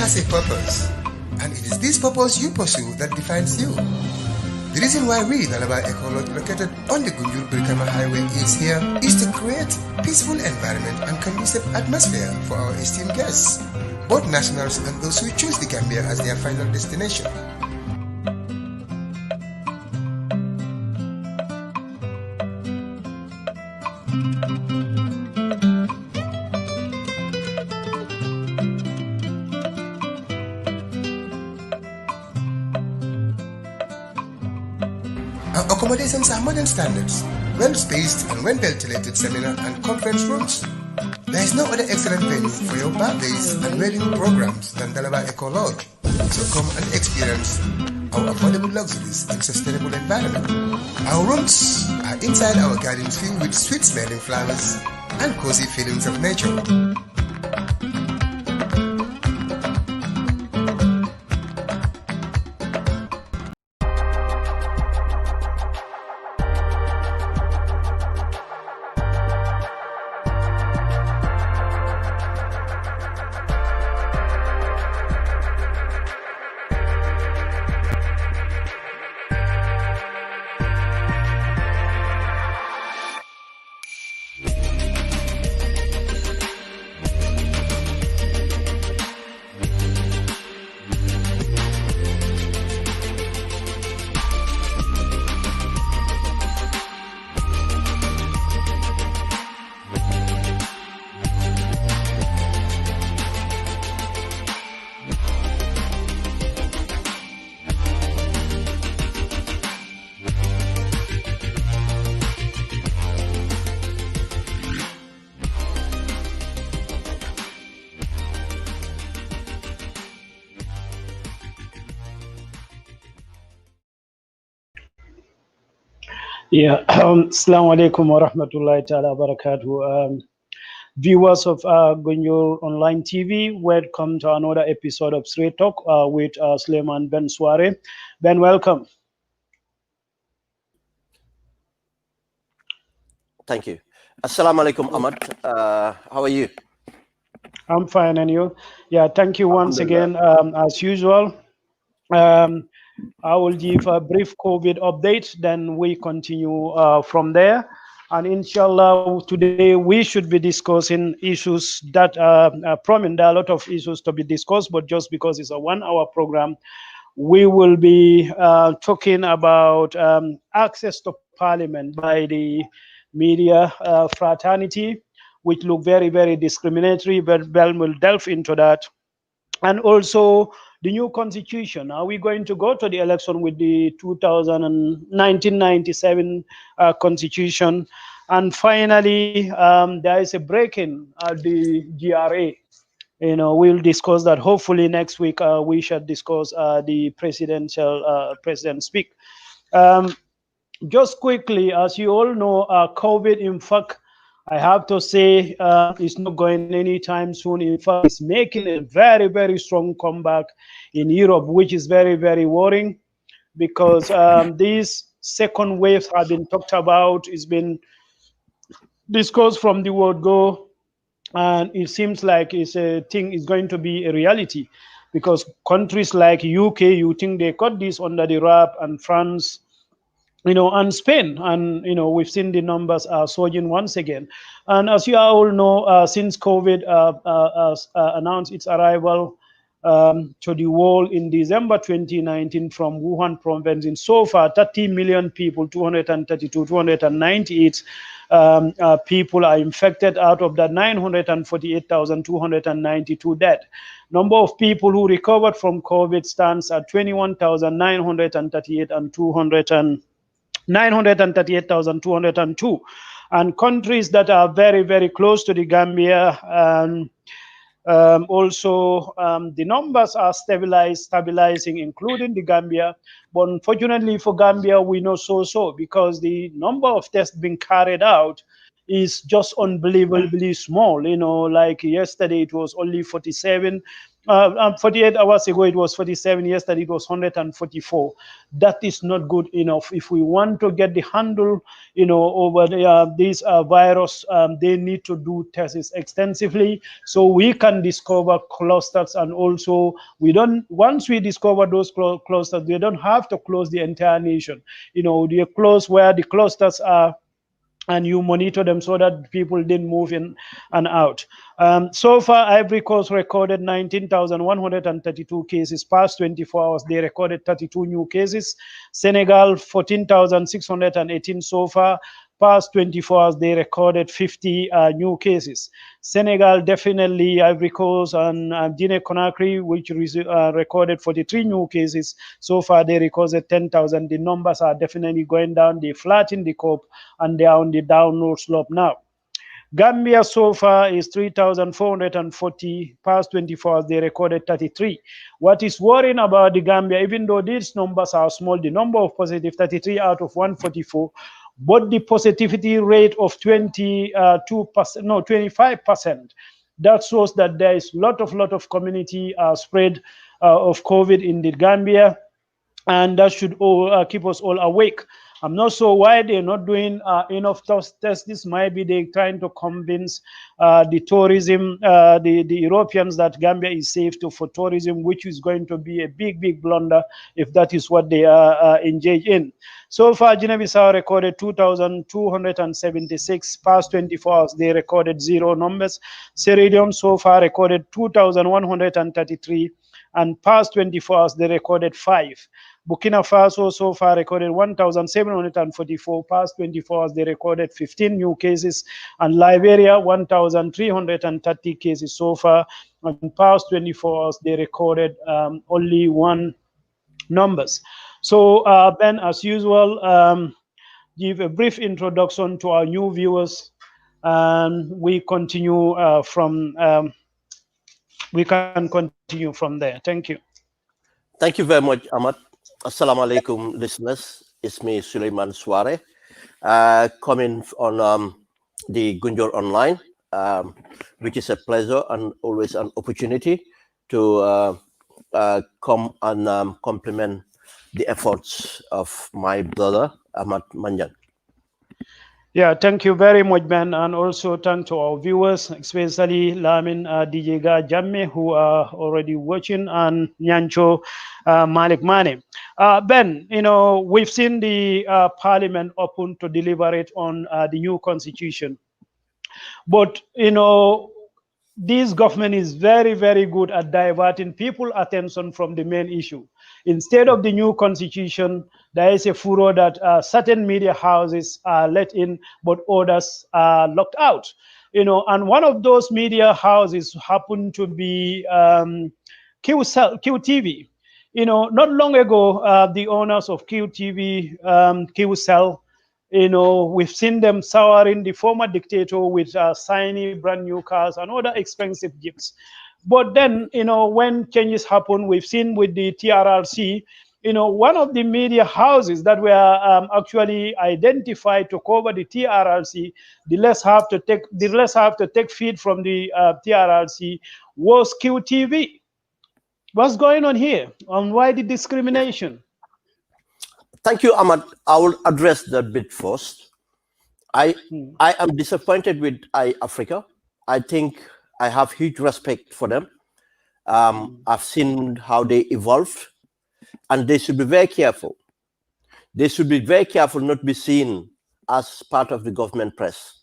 has a purpose, and it is this purpose you pursue that defines you. The reason why we, Dalaba Eco Lodge, located on the Gunjur-Brikama Highway, is here is to create peaceful environment and conducive atmosphere for our esteemed guests, both nationals and those who choose the Gambia as their final destination. Our accommodations are modern standards, well-spaced and well-ventilated seminar and conference rooms. There is no other excellent venue for your birthdays and wedding programs than Dalaba Eco Lodge. So come and experience our affordable luxuries in sustainable environment. Our rooms are inside our gardens filled with sweet-smelling flowers and cozy feelings of nature. Yeah, Assalamu alaikum wa rahmatullahi ta'ala wa barakatuh. Viewers of Gunjur Online TV, welcome to another episode of Straight Talk with Sulayman Ben Suwareh. Ben, welcome. Thank you. Assalamu alaikum, Ahmad. How are you? I'm fine, and you? Yeah, thank you once again, as usual. I will give a brief COVID update, then we continue from there. And inshallah, today we should be discussing issues that are prominent. There are a lot of issues to be discussed, but just because it's a 1-hour program, we will be talking about access to parliament by the media fraternity, which look very, very discriminatory, but Ben will delve into that. And also the new constitution. Are we going to go to the election with the 1997 constitution? And finally, there is a break-in at the GRA. You know, we'll discuss that. Hopefully next week we shall discuss the president speak. Just quickly, as you all know, COVID, in fact, I have to say it's not going anytime soon. In fact, it's making a very, very strong comeback in Europe, which is very, very worrying because these second waves have been talked about. It's been discussed from the word go, and it seems like it's a thing is going to be a reality because countries like UK, you think they got this under the wrap, and France, you know, and Spain, and you know, we've seen the numbers are surging once again. And as you all know, since COVID announced its arrival to the world in December 2019 from Wuhan province, in so far 30 million people, 298 people are infected. Out of that, 948,292 dead. Number of people who recovered from COVID stands at 21,938 and 938,202. And countries that are very, very close to the Gambia, also the numbers are stabilizing, including the Gambia. But unfortunately for Gambia, we know so because the number of tests being carried out is just unbelievably small. You know, like yesterday it was only 47. 48 hours ago it was 47, yesterday it was 144. That is not good enough. If we want to get the handle over this virus, they need to do tests extensively so we can discover clusters. And also, once we discover those clusters, we don't have to close the entire nation. They close where the clusters are, and you monitor them so that people didn't move in and out. So far, Ivory Coast recorded 19,132 cases. Past 24 hours, they recorded 32 new cases. Senegal, 14,618 so far. Past 24 hours, they recorded 50 new cases. Senegal, definitely, Ivory Coast and Guinea-Conakry, which recorded 43 new cases. So far, they recorded 10,000. The numbers are definitely going down. They flattened the curve, and they are on the downward slope now. Gambia so far is 3,440. Past 24 hours, they recorded 33. What is worrying about the Gambia, even though these numbers are small, the number of positive, 33 out of 144, but the positivity rate of 25%, that shows that there is lot of community spread of COVID in the Gambia, and that should keep us all awake. I'm not sure why they're not doing enough tests. This might be they trying to convince the tourism, the Europeans, that Gambia is safe for tourism, which is going to be a big blunder if that is what they are engaged in. So far, Guinea-Bissau recorded 2,276. Past 24 hours, they recorded 0 numbers. Sierra Leone so far recorded 2,133. And past 24 hours, they recorded 5. Burkina Faso so far recorded 1,744. Past 24 hours, they recorded 15 new cases. And Liberia, 1,330 cases so far. And past 24 hours, they recorded only 1 numbers. So, Ben, as usual, give a brief introduction to our new viewers, and we continue we can continue from there. Thank you. Thank you very much, Ahmed. Assalamu alaikum, listeners. It's me, Sulayman Suwareh, coming on the Gunjur Online, which is a pleasure and always an opportunity to come and compliment the efforts of my brother, Ahmed Manjang. Yeah, thank you very much, Ben, and also thank to our viewers, especially Lamin DJ Jamme, who are already watching, and Nyancho Malik Mane. Ben, we've seen the Parliament open to deliberate on the new constitution, but this government is very good at diverting people's attention from the main issue. Instead of the new constitution, there is a furor that certain media houses are let in, but others are locked out. And one of those media houses happened to be QTV. Not long ago, the owners of QTV, QCell, we've seen them souring the former dictator with shiny brand new cars and other expensive gifts. But then, when changes happen, we've seen with the TRRC, one of the media houses that were actually identified to cover the TRRC, the less have to take feed from the TRRC, was QTV. What's going on here? And why the discrimination? Thank you, Ahmad. I will address that bit first. I am disappointed with iAfrica. I think I have huge respect for them. I've seen how they evolved, and they should be very careful. They should be very careful not to be seen as part of the government press.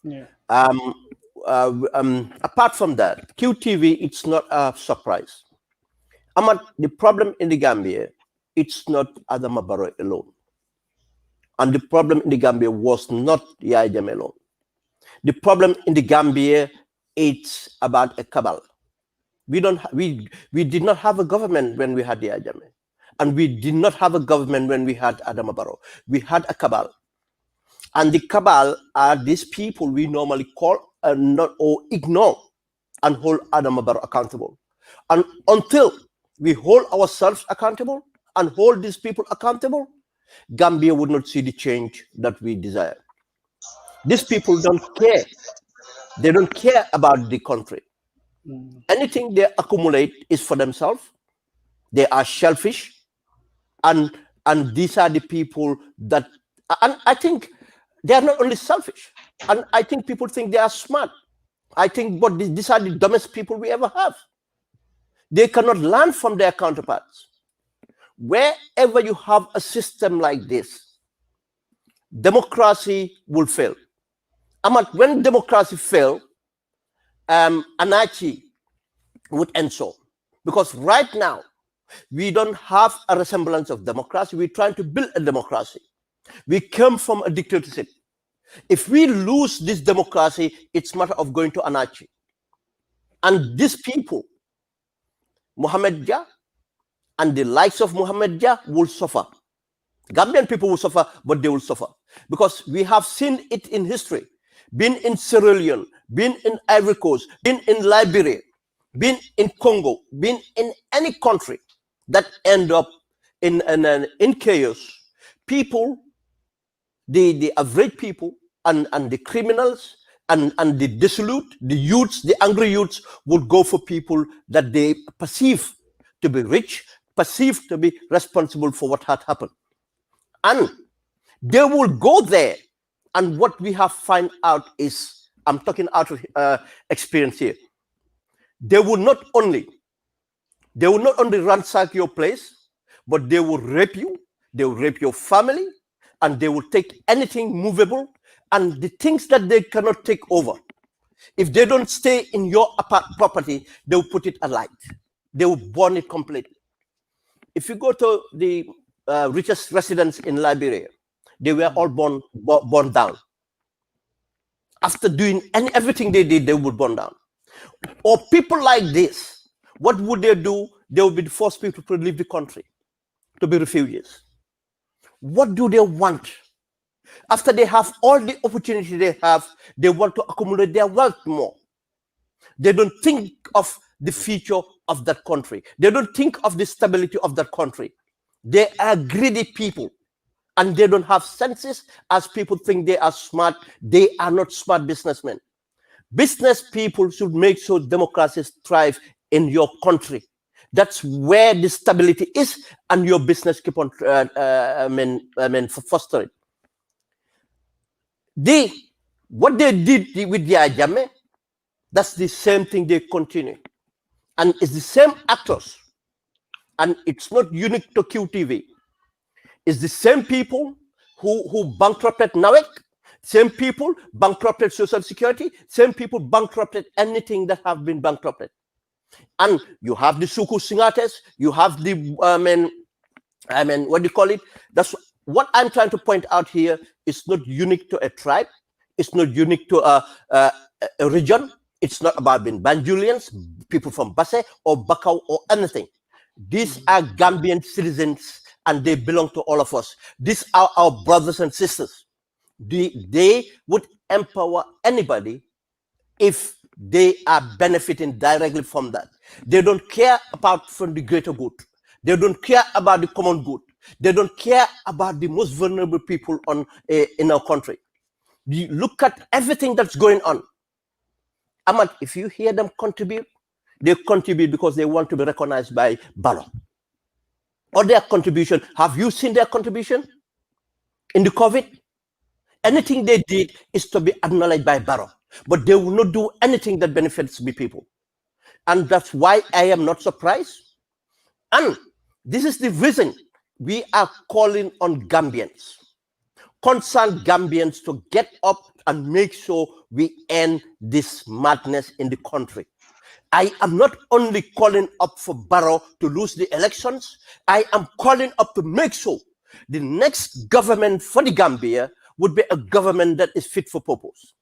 Yeah. Apart from that, QTV, it's not a surprise. Ahmad, the problem in the Gambia, it's not Adama Barrow alone. And the problem in the Gambia was not Yaya Jammeh alone. The problem in the Gambia, it's about a cabal. We did not have a government when we had Yaya Jammeh. And we did not have a government when we had Adama Barrow. We had a cabal. And the cabal are these people we normally call or ignore and hold Adama Barrow accountable. And until we hold ourselves accountable and hold these people accountable, Gambia would not see the change that we desire. These people don't care. They don't care about the country. Anything they accumulate is for themselves. They are selfish, and these are the people that, and I think they are not only selfish, and I think people think they are smart. I think, but these are the dumbest people we ever have. They cannot learn from their counterparts. Wherever you have a system like this, democracy will fail. When democracy fails, anarchy would ensue. Because right now, we don't have a resemblance of democracy. We're trying to build a democracy. We come from a dictatorship. If we lose this democracy, it's a matter of going to anarchy. And these people, Mohamed Jah and the likes of Mohamed Jah, will suffer. Gambian people will suffer, but they will suffer. Because we have seen it in history. Been in Sierra Leone, been in Ivory Coast, been in Liberia, been in Congo, been in any country that end up in chaos. People, the average people, and the criminals, and the dissolute, the youths, the angry youths, would go for people that they perceive to be rich, perceive to be responsible for what had happened. And they will go there. And what we have found out is, I'm talking out of experience here, they will not only ransack your place, but they will rape you, they will rape your family, and they will take anything movable, and the things that they cannot take over. If they don't stay in your property, they will put it alight. They will burn it completely. If you go to the richest residents in Liberia, they were all burned down. After doing everything they did, they would burn down. Or people like this, what would they do? They would be the first people to leave the country, to be refugees. What do they want? After they have all the opportunity they have, they want to accumulate their wealth more. They don't think of the future of that country. They don't think of the stability of that country. They are greedy people. And they don't have senses. As people think they are smart, they are not smart businessmen. Business people should make sure democracies thrive in your country. That's where the stability is, and your business keep on fostering. What they did with the Ajame, that's the same thing they continue. And it's the same actors. And it's not unique to QTV. It's the same people who bankrupted NAWEC, same people bankrupted Social Security, same people bankrupted anything that have been bankrupted. And you have the Suku Singates, you have the, what do you call it? That's what I'm trying to point out here. Is not unique to a tribe. It's not unique to a region. It's not about being Banjulians, people from Basse or Bakau or anything. These are Gambian citizens, and they belong to all of us. These are our brothers and sisters. They would empower anybody if they are benefiting directly from that. They don't care about from the greater good. They don't care about the common good. They don't care about the most vulnerable people in our country. You look at everything that's going on. Ahmad, if you hear them contribute, they contribute because they want to be recognized by Barrow. Or their contribution. Have you seen their contribution in the COVID? Anything they did is to be acknowledged by Barrow, but they will not do anything that benefits the people. And that's why I am not surprised. And this is the reason we are calling on Gambians, concerned Gambians, to get up and make sure we end this madness in the country. I am not only calling up for Barrow to lose the elections, I am calling up to make sure the next government for the Gambia would be a government that is fit for purpose,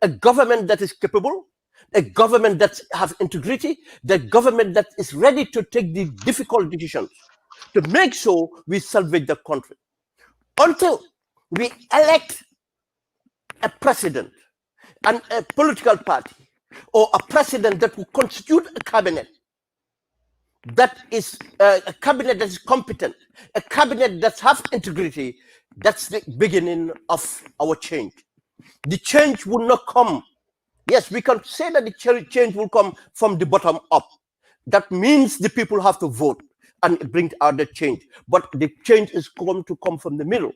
a government that is capable, a government that has integrity, the government that is ready to take the difficult decisions to make sure we salvage the country. Until we elect a president and a political party, or a president that will constitute a cabinet that is a cabinet that is competent, a cabinet that has integrity, that's the beginning of our change. The change will not come Yes, we can say that the change will come from the bottom up. That means the people have to vote and bring out the change. But the change is going to come from the middle.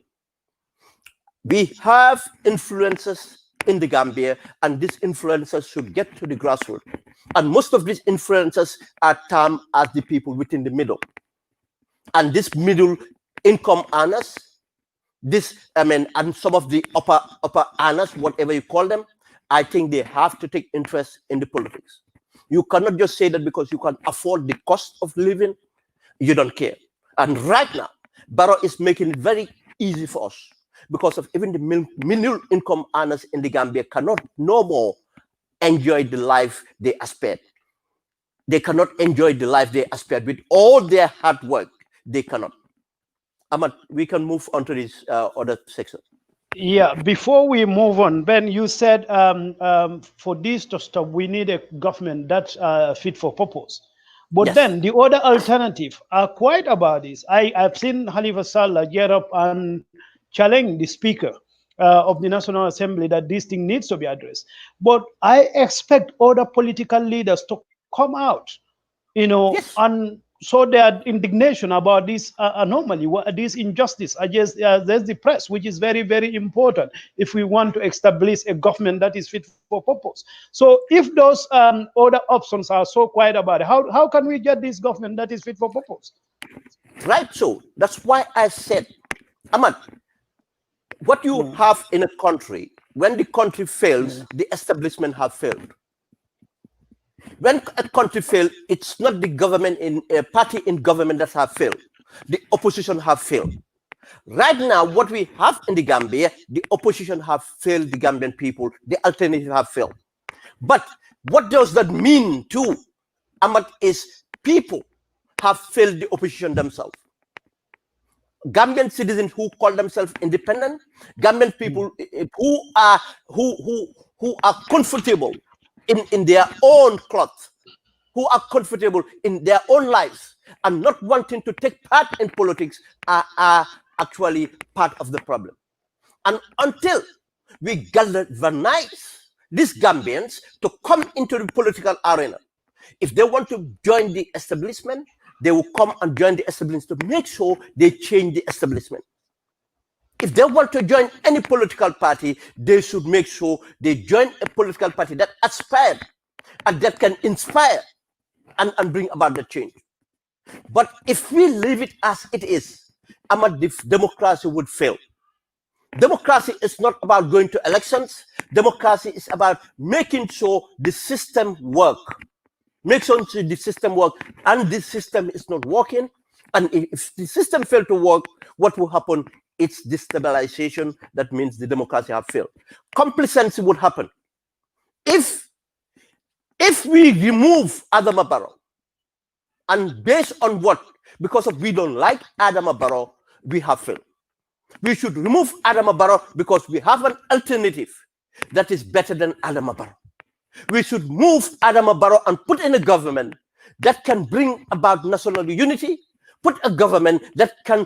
We have influences in the Gambia, and these influences should get to the grassroots. And most of these influences are termed as the people within the middle. And this middle income earners, and some of the upper earners, whatever you call them, I think they have to take interest in the politics. You cannot just say that because you can afford the cost of living, you don't care. And right now, Barrow is making it very easy for us, because of even the middle income earners in the Gambia cannot no more enjoy the life they aspired. They cannot enjoy the life they aspired with all their hard work. They cannot. Ahmad, we can move on to this other section. Yeah, before we move on, Ben, you said for this to stop, we need a government that's fit for purpose. But Yes. then the other alternative are quite about this. I've seen Halifa Sallah get up and challenge the speaker of the National Assembly that this thing needs to be addressed. But I expect other political leaders to come out, Yes. and show their indignation about this anomaly, this injustice against there's the press, which is very, very important if we want to establish a government that is fit for purpose. So if those other options are so quiet about it, how can we get this government that is fit for purpose? Right. So that's why I said, Ahmad, what you have in a country, when the country fails, the establishment have failed. When a country fails, it's not the government in a party in government that have failed. The opposition have failed. Right now, what we have in the Gambia, the opposition have failed the Gambian people. The alternative have failed. But what does that mean to Ahmad is people have failed the opposition themselves. Gambian citizens who call themselves independent, Gambian people who are comfortable in their own cloth, who are comfortable in their own lives and not wanting to take part in politics are actually part of the problem. And until we galvanize these Gambians to come into the political arena, if they want to join the establishment, they will come and join the establishment to make sure they change the establishment. If they want to join any political party, they should make sure they join a political party that aspires and that can inspire and bring about the change. But if we leave it as it is, democracy would fail. Democracy is not about going to elections. Democracy is about making sure the system works. Make sure the system works, and this system is not working. And if the system fails to work, what will happen? It's destabilization. That means the democracy have failed. Complacency would happen. If we remove Adama Barrow, and based on what? Because of we don't like Adama Barrow, we have failed. We should remove Adama Barrow because we have an alternative that is better than Adama Barrow. We should move Adama Barrow and put in a government that can bring about national unity, put a government that can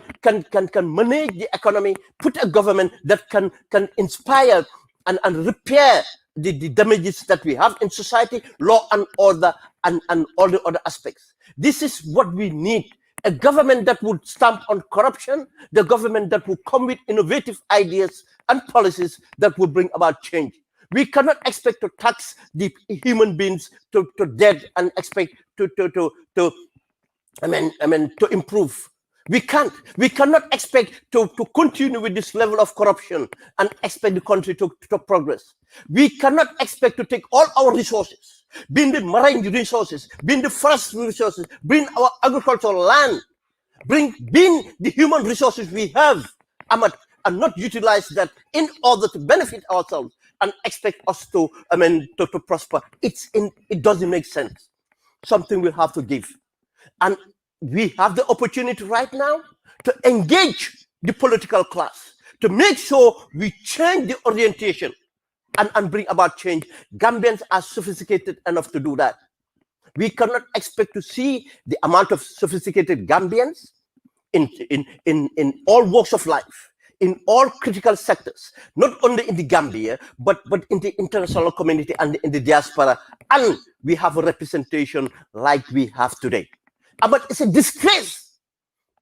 manage the economy, put a government that can inspire and repair the damages that we have in society, law and order, and all the other aspects. This is what we need. A government that would stamp on corruption, the government that would come with innovative ideas and policies that would bring about change. We cannot expect to tax the human beings to death and expect to improve. We can't. We cannot expect to continue with this level of corruption and expect the country to progress. We cannot expect to take all our resources, being the marine resources, being the forest resources, being our agricultural land, being the human resources we have, Ahmad, and not utilize that in order to benefit ourselves and expect us to prosper. It doesn't make sense. Something we have to give. And we have the opportunity right now to engage the political class, to make sure we change the orientation and bring about change. Gambians are sophisticated enough to do that. We cannot expect to see the amount of sophisticated Gambians in all walks of life, in all critical sectors, not only in the Gambia, but in the international community and in the diaspora. And we have a representation like we have today. But it's a disgrace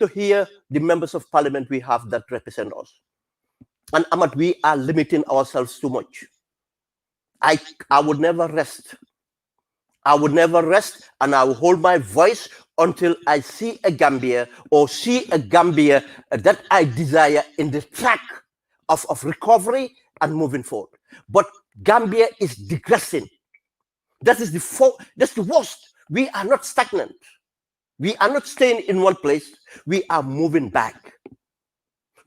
to hear the members of parliament we have that represent us. And Ahmad, we are limiting ourselves too much. I would never rest. I would never rest, and I will hold my voice until I see a Gambia that I desire in the track of recovery and moving forward. But Gambia is digressing. That's the worst. We are not stagnant. We are not staying in one place. We are moving back.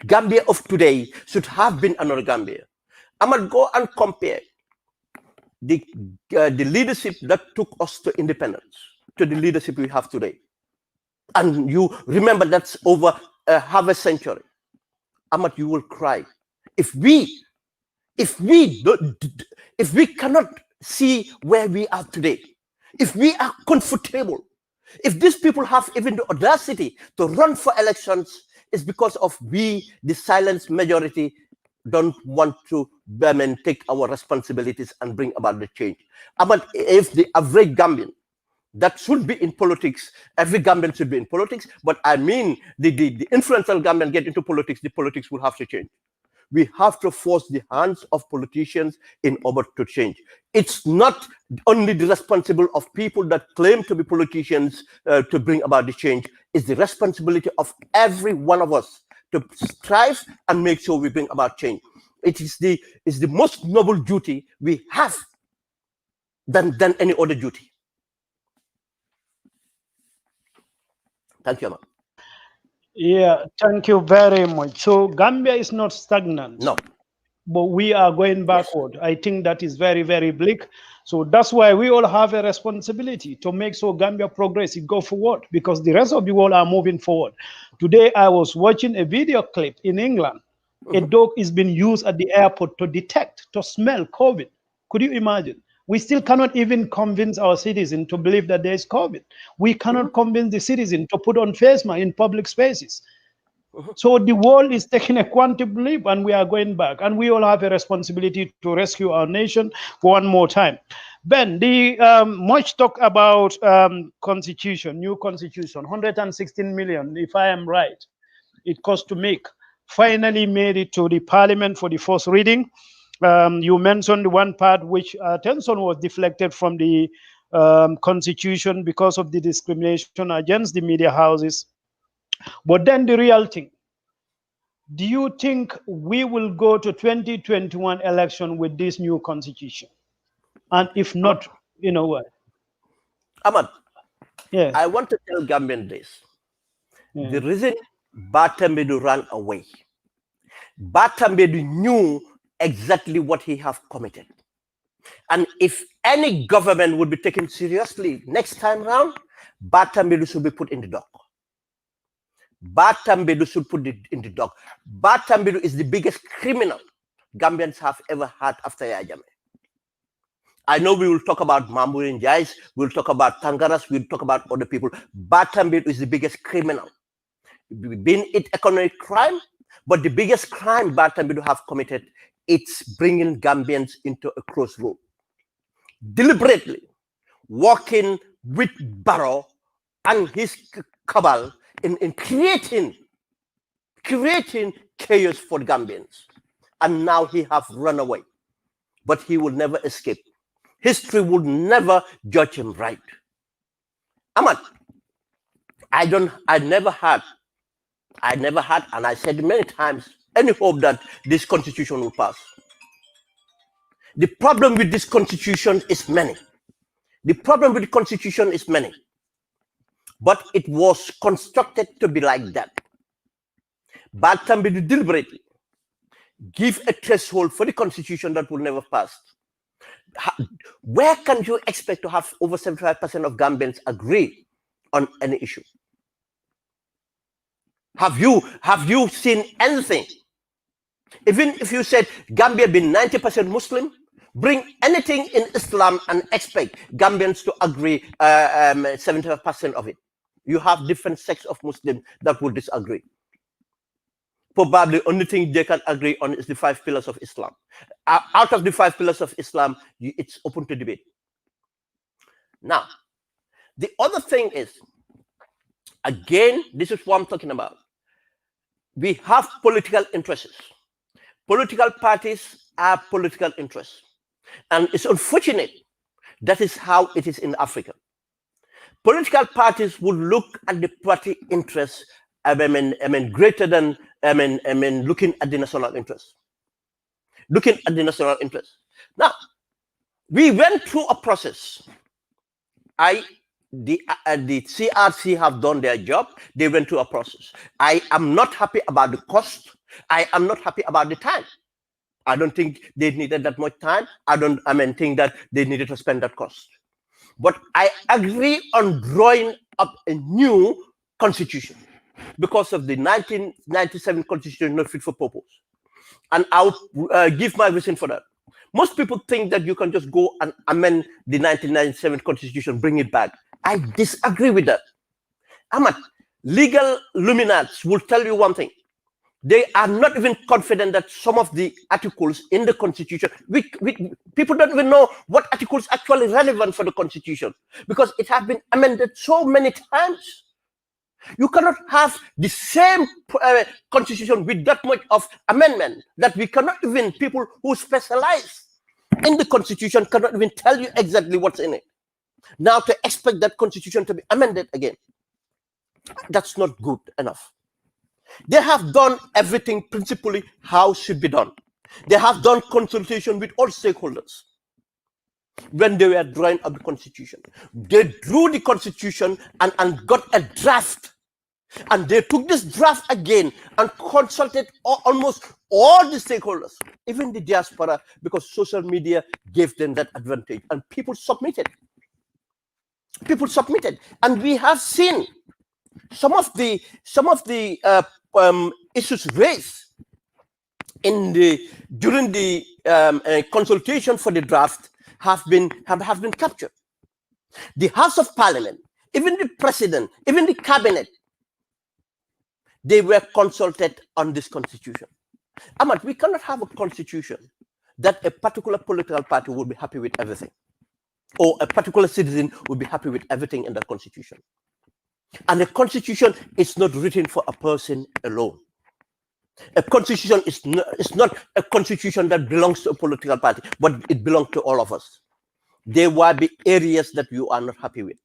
Gambia of today should have been another Gambia. I'm going to go and compare the leadership that took us to independence to the leadership we have today. And you remember that's over half a century. Ahmad, you will cry. If we cannot see where we are today, if we are comfortable, if these people have even the audacity to run for elections, it's because of we, the silent majority, don't want to take our responsibilities and bring about the change. But if the average Gambian that should be in politics, every Gambian should be in politics, but I mean the influential Gambian get into politics, the politics will have to change. We have to force the hands of politicians in order to change. It's not only the responsibility of people that claim to be politicians to bring about the change. It's the responsibility of every one of us to strive and make sure we bring about change. It is the most noble duty we have than any other duty. Thank you, Ahmad. Yeah, thank you very much. So Gambia is not stagnant. No. But we are going backward. Yes. I think that is very, very bleak. So that's why we all have a responsibility to make sure Gambia progress, it go forward, because the rest of the world are moving forward. Today, I was watching a video clip in England. A dog is being used at the airport to detect, to smell COVID. Could you imagine? We still cannot even convince our citizens to believe that there is COVID. We cannot convince the citizen to put on face mask in public spaces. So the world is taking a quantum leap and we are going back. And we all have a responsibility to rescue our nation for one more time. Ben, the much talk about constitution, new constitution, 116 million, if I am right, it cost to make. Finally made it to the parliament for the first reading. You mentioned one part which attention was deflected from the constitution because of the discrimination against the media houses. But then the real thing, do you think we will go to 2021 election with this new constitution? And if not, you know what? Ahmad, yeah. I want to tell Gambian this. Yeah. The reason Batambedu ran away, Batambedu knew exactly what he have committed. And if any government would be taken seriously next time round, Batambedu should be put in the dock. Batambedu should put it in the dock. Batambedu is the biggest criminal Gambians have ever had after Yaya Jammeh. I know we will talk about Mambu and Jais, we'll talk about Tangaras, we'll talk about other people. Batambedu is the biggest criminal. Been it economic crime, but the biggest crime Batambedu have committed, it's bringing Gambians into a crossroad. Deliberately working with Barrow and his cabal in creating chaos for the Gambians. And now he have run away. But he will never escape. History will never judge him right. Ahmad, I never had, and I said many times, any hope that this constitution will pass. The problem with this constitution is many. The problem with the constitution is many. But it was constructed to be like that. Batambedu deliberately give a threshold for the constitution that will never pass. Where can you expect to have over 75% of Gambians agree on any issue? Have you seen anything? Even if you said Gambia being 90% Muslim, bring anything in Islam and expect Gambians to agree 75% of it. You have different sects of Muslims that will disagree. probably only thing they can agree on is the 5 pillars of Islam. Out of the 5 pillars of Islam, it's open to debate. Now, the other thing is, again, this is what I'm talking about. We have political interests. Political parties are political interests. And it's unfortunate that is how it is in Africa. Political parties would look at the party interests, greater than, looking at the national interest. Looking at the national interest. Now, we went through a process. The CRC have done their job. They went through a process. I am not happy about the cost. I am not happy about the time. I don't think they needed that much time. I think that they needed to spend that cost. But I agree on drawing up a new constitution because of the 1997 constitution not fit for purpose. And I'll give my reason for that. Most people think that you can just go and amend the 1997 constitution, bring it back. I disagree with that. Ahmad, legal luminaries will tell you one thing. They are not even confident that some of the articles in the constitution, people don't even know what articles actually relevant for the constitution because it has been amended so many times. You cannot have the same constitution with that much of amendment that we cannot even, people who specialize in the constitution cannot even tell you exactly what's in it. Now to expect that constitution to be amended again, that's not good enough. They have done everything principally how should be done. They have done consultation with all stakeholders when they were drawing up the constitution. They drew the constitution and got a draft. And they took this draft again and consulted almost all the stakeholders, even the diaspora, because social media gave them that advantage. And people submitted. People submitted. And we have seen some of the issues raised during the consultation for the draft have been captured. The House of Parliament, even the President, even the Cabinet, they were consulted on this constitution. Ahmad, we cannot have a constitution that a particular political party will be happy with everything, or a particular citizen will be happy with everything in that constitution. And the constitution is not written for a person alone. A constitution is not a constitution that belongs to a political party, but it belongs to all of us. There will be areas that you are not happy with,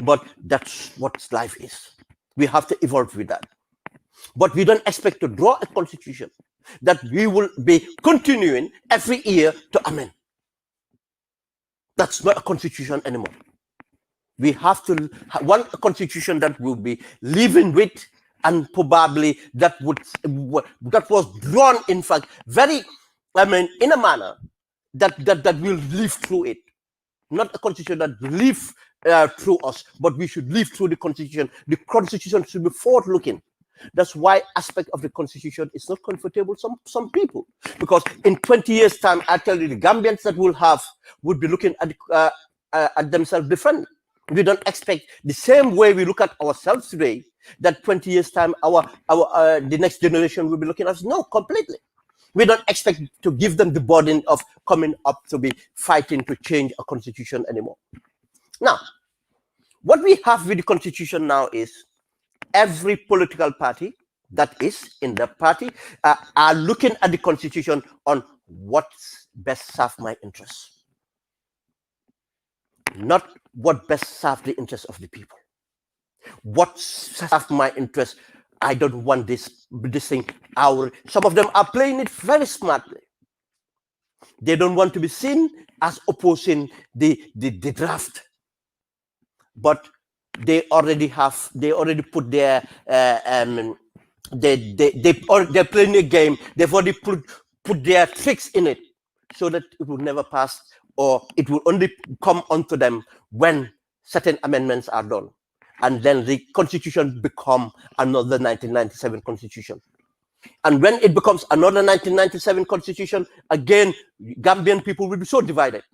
but that's what life is. We have to evolve with that. But we don't expect to draw a constitution that we will be continuing every year to amend. That's not a constitution anymore. We have to want a constitution that will be living with, and probably that was drawn, in fact, very, in a manner that will live through it. Not a constitution that will live through us, but we should live through the constitution. The constitution should be forward-looking. That's why aspect of the constitution is not comfortable some people, because in 20 years' time, I tell you, the Gambians that would be looking at themselves differently. We don't expect the same way we look at ourselves today, that 20 years' time, the next generation will be looking at us. No, completely. We don't expect to give them the burden of coming up to be fighting to change a constitution anymore. Now, what we have with the constitution now is every political party that is in the party are looking at the constitution on what's best serve my interests, not what best serve the interests of the people. What serve my interest? I don't want this thing. Some of them are playing it very smartly. They don't want to be seen as opposing the draft, but they already put their they're playing a game. They've already put their tricks in it, so that it will never pass, or it will only come onto them when certain amendments are done, and then the constitution become another 1997 constitution. And when it becomes another 1997 constitution, again, Gambian people will be so divided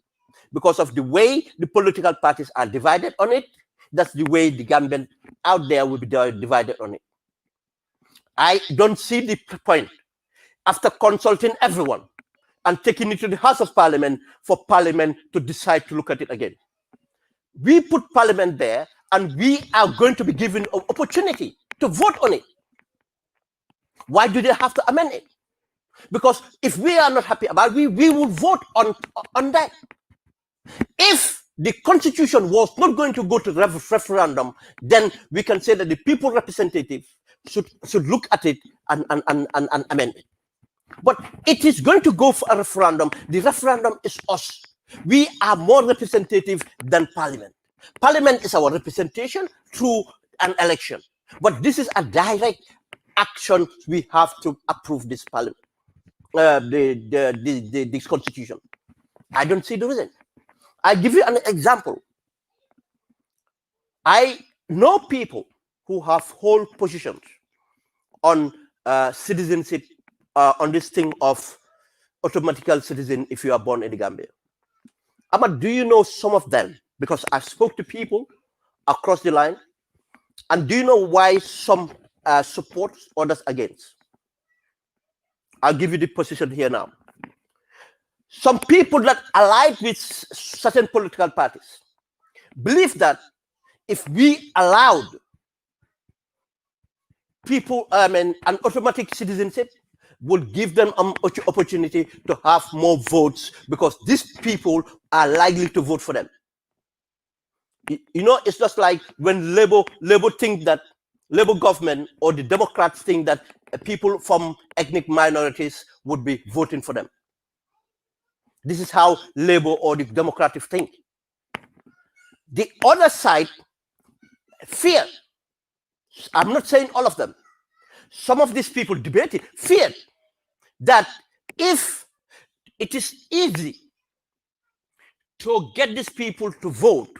because of the way the political parties are divided on it. That's the way the Gambian out there will be divided on it. I don't see the point, after consulting everyone and taking it to the House of Parliament, for Parliament to decide to look at it again. We put Parliament there, and we are going to be given an opportunity to vote on it. Why do they have to amend it? Because if we are not happy about it, we will vote on that. If the constitution was not going to go to referendum, then we can say that the people representative should look at it and amend it. But it is going to go for a referendum. The referendum is us. We are more representative than Parliament. Parliament is our representation through an election. But this is a direct action. We have to approve this Parliament, this constitution. I don't see the reason. I give you an example. I know people who have whole positions on citizenship, on this thing of automatical citizen if you are born in the Gambia. Ahmad, do you know some of them? Because I spoke to people across the line. And do you know why some support, others against? I'll give you the position here now. Some people that allied with certain political parties believe that if we allowed people an automatic citizenship, would give them an opportunity to have more votes, because these people are likely to vote for them. You know, it's just like when Labour think that Labour government or the Democrats think that people from ethnic minorities would be voting for them. This is how Labour or the Democratic think. The other side fear. I'm not saying all of them. Some of these people debated, feared that if it is easy to get these people to vote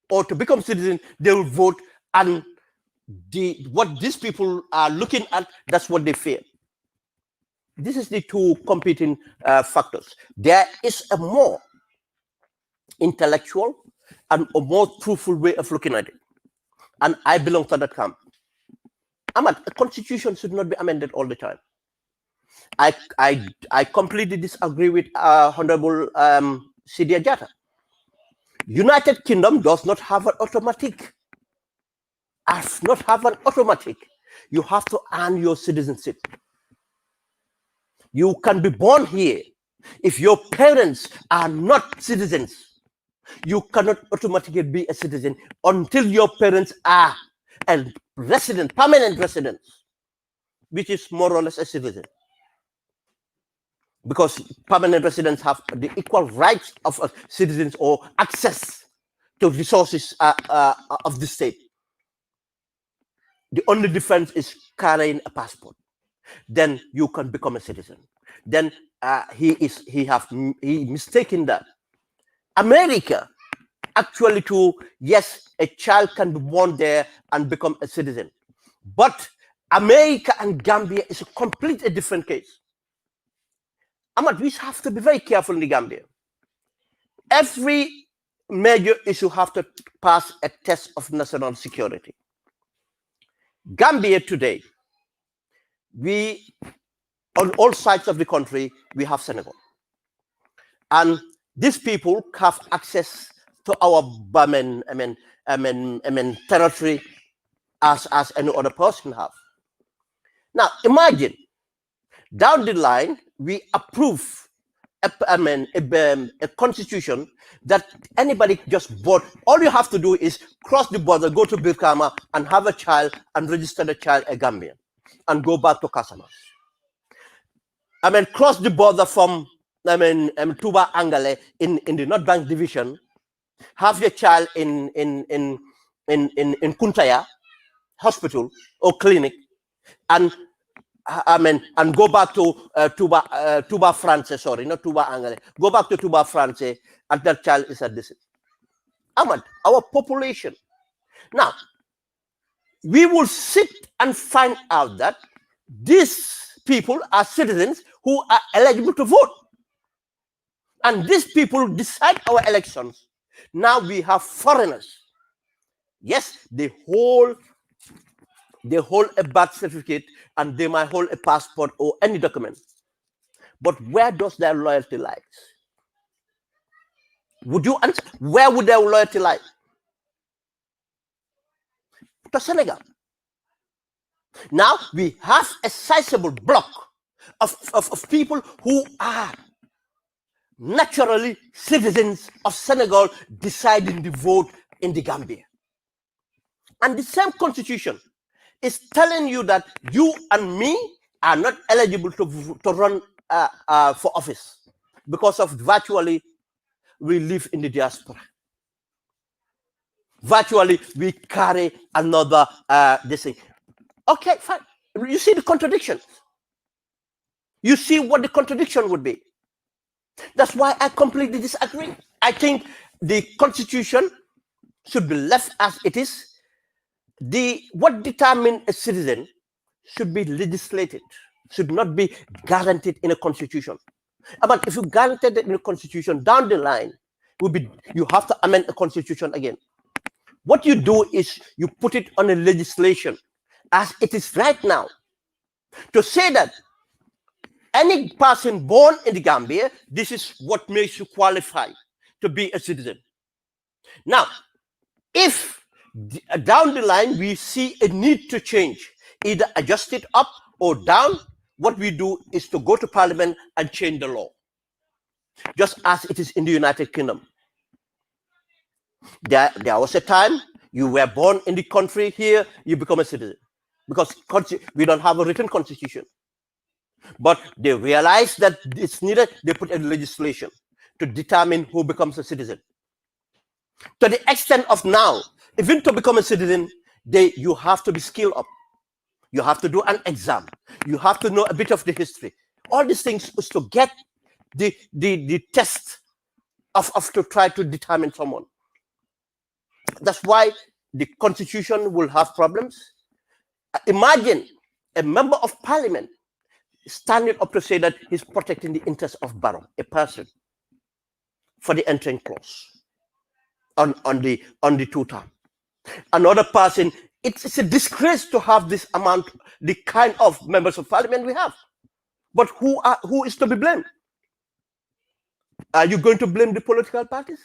or to become citizens, they will vote, and what these people are looking at, that's what they fear. This is the two competing factors. There is a more intellectual and a more truthful way of looking at it, and I belong to that camp. Ahmad, a constitution should not be amended all the time. I completely disagree with Honorable Sidia Jatta. United Kingdom does not have an automatic. You have to earn your citizenship. You can be born here. If your parents are not citizens, you cannot automatically be a citizen until your parents are a resident, permanent residents, which is more or less a citizen. Because permanent residents have the equal rights of citizens or access to resources of the state. The only difference is carrying a passport. Then you can become a citizen. Then he mistaken that. America, actually too, yes, a child can be born there and become a citizen. But America and Gambia is a completely different case. Ahmad, we have to be very careful in the Gambia. Every major issue have to pass a test of national security. Gambia today, on all sides of the country, we have Senegal. And these people have access to our territory as any other person have. Now, imagine, down the line, we approve a constitution that anybody just bought. All you have to do is cross the border, go to Birkama and have a child and register the child a Gambian and go back to Casamance. Cross the border from Tuba Angale in the North Bank division, have your child in Kuntaya hospital or clinic, and go back to Tuba France, sorry, not Tuba Angale. Go back to Tuba France, and that child is at this. Ahmad, our population. Now, we will sit and find out that these people are citizens who are eligible to vote. And these people decide our elections. Now we have foreigners. Yes, the whole They hold a birth certificate and they might hold a passport or any document. But where does their loyalty lie? Would you answer? Where would their loyalty lie? To Senegal. Now we have a sizable block of people who are naturally citizens of Senegal deciding to vote in the Gambia. And the same constitution is telling you that you and me are not eligible to run for office because of virtually we live in the diaspora. Virtually we carry another this thing. Okay, fine. You see the contradiction. You see what the contradiction would be. That's why I completely disagree. I think the constitution should be left as it is. What determines a citizen should be legislated, should not be guaranteed in a constitution. But if you guaranteed it in a constitution, down the line, you have to amend the constitution again. What you do is you put it on a legislation as it is right now to say that any person born in the Gambia, this is what makes you qualify to be a citizen. Now, if down the line we see a need to change, either adjust it up or down, what we do is to go to Parliament and change the law, just as it is in the United Kingdom. There was a time you were born in the country here, you become a citizen, because we don't have a written constitution. But they realized that it's needed, they put in legislation to determine who becomes a citizen. To the extent of now, even to become a citizen, you have to be skilled up. You have to do an exam. You have to know a bit of the history. All these things is to get the test of to try to determine someone. That's why the constitution will have problems. Imagine a member of parliament standing up to say that he's protecting the interests of Barrow, a person, for the entering clause on the two-term. Another person, it's a disgrace to have this amount, the kind of members of parliament we have. But who is to be blamed? Are you going to blame the political parties?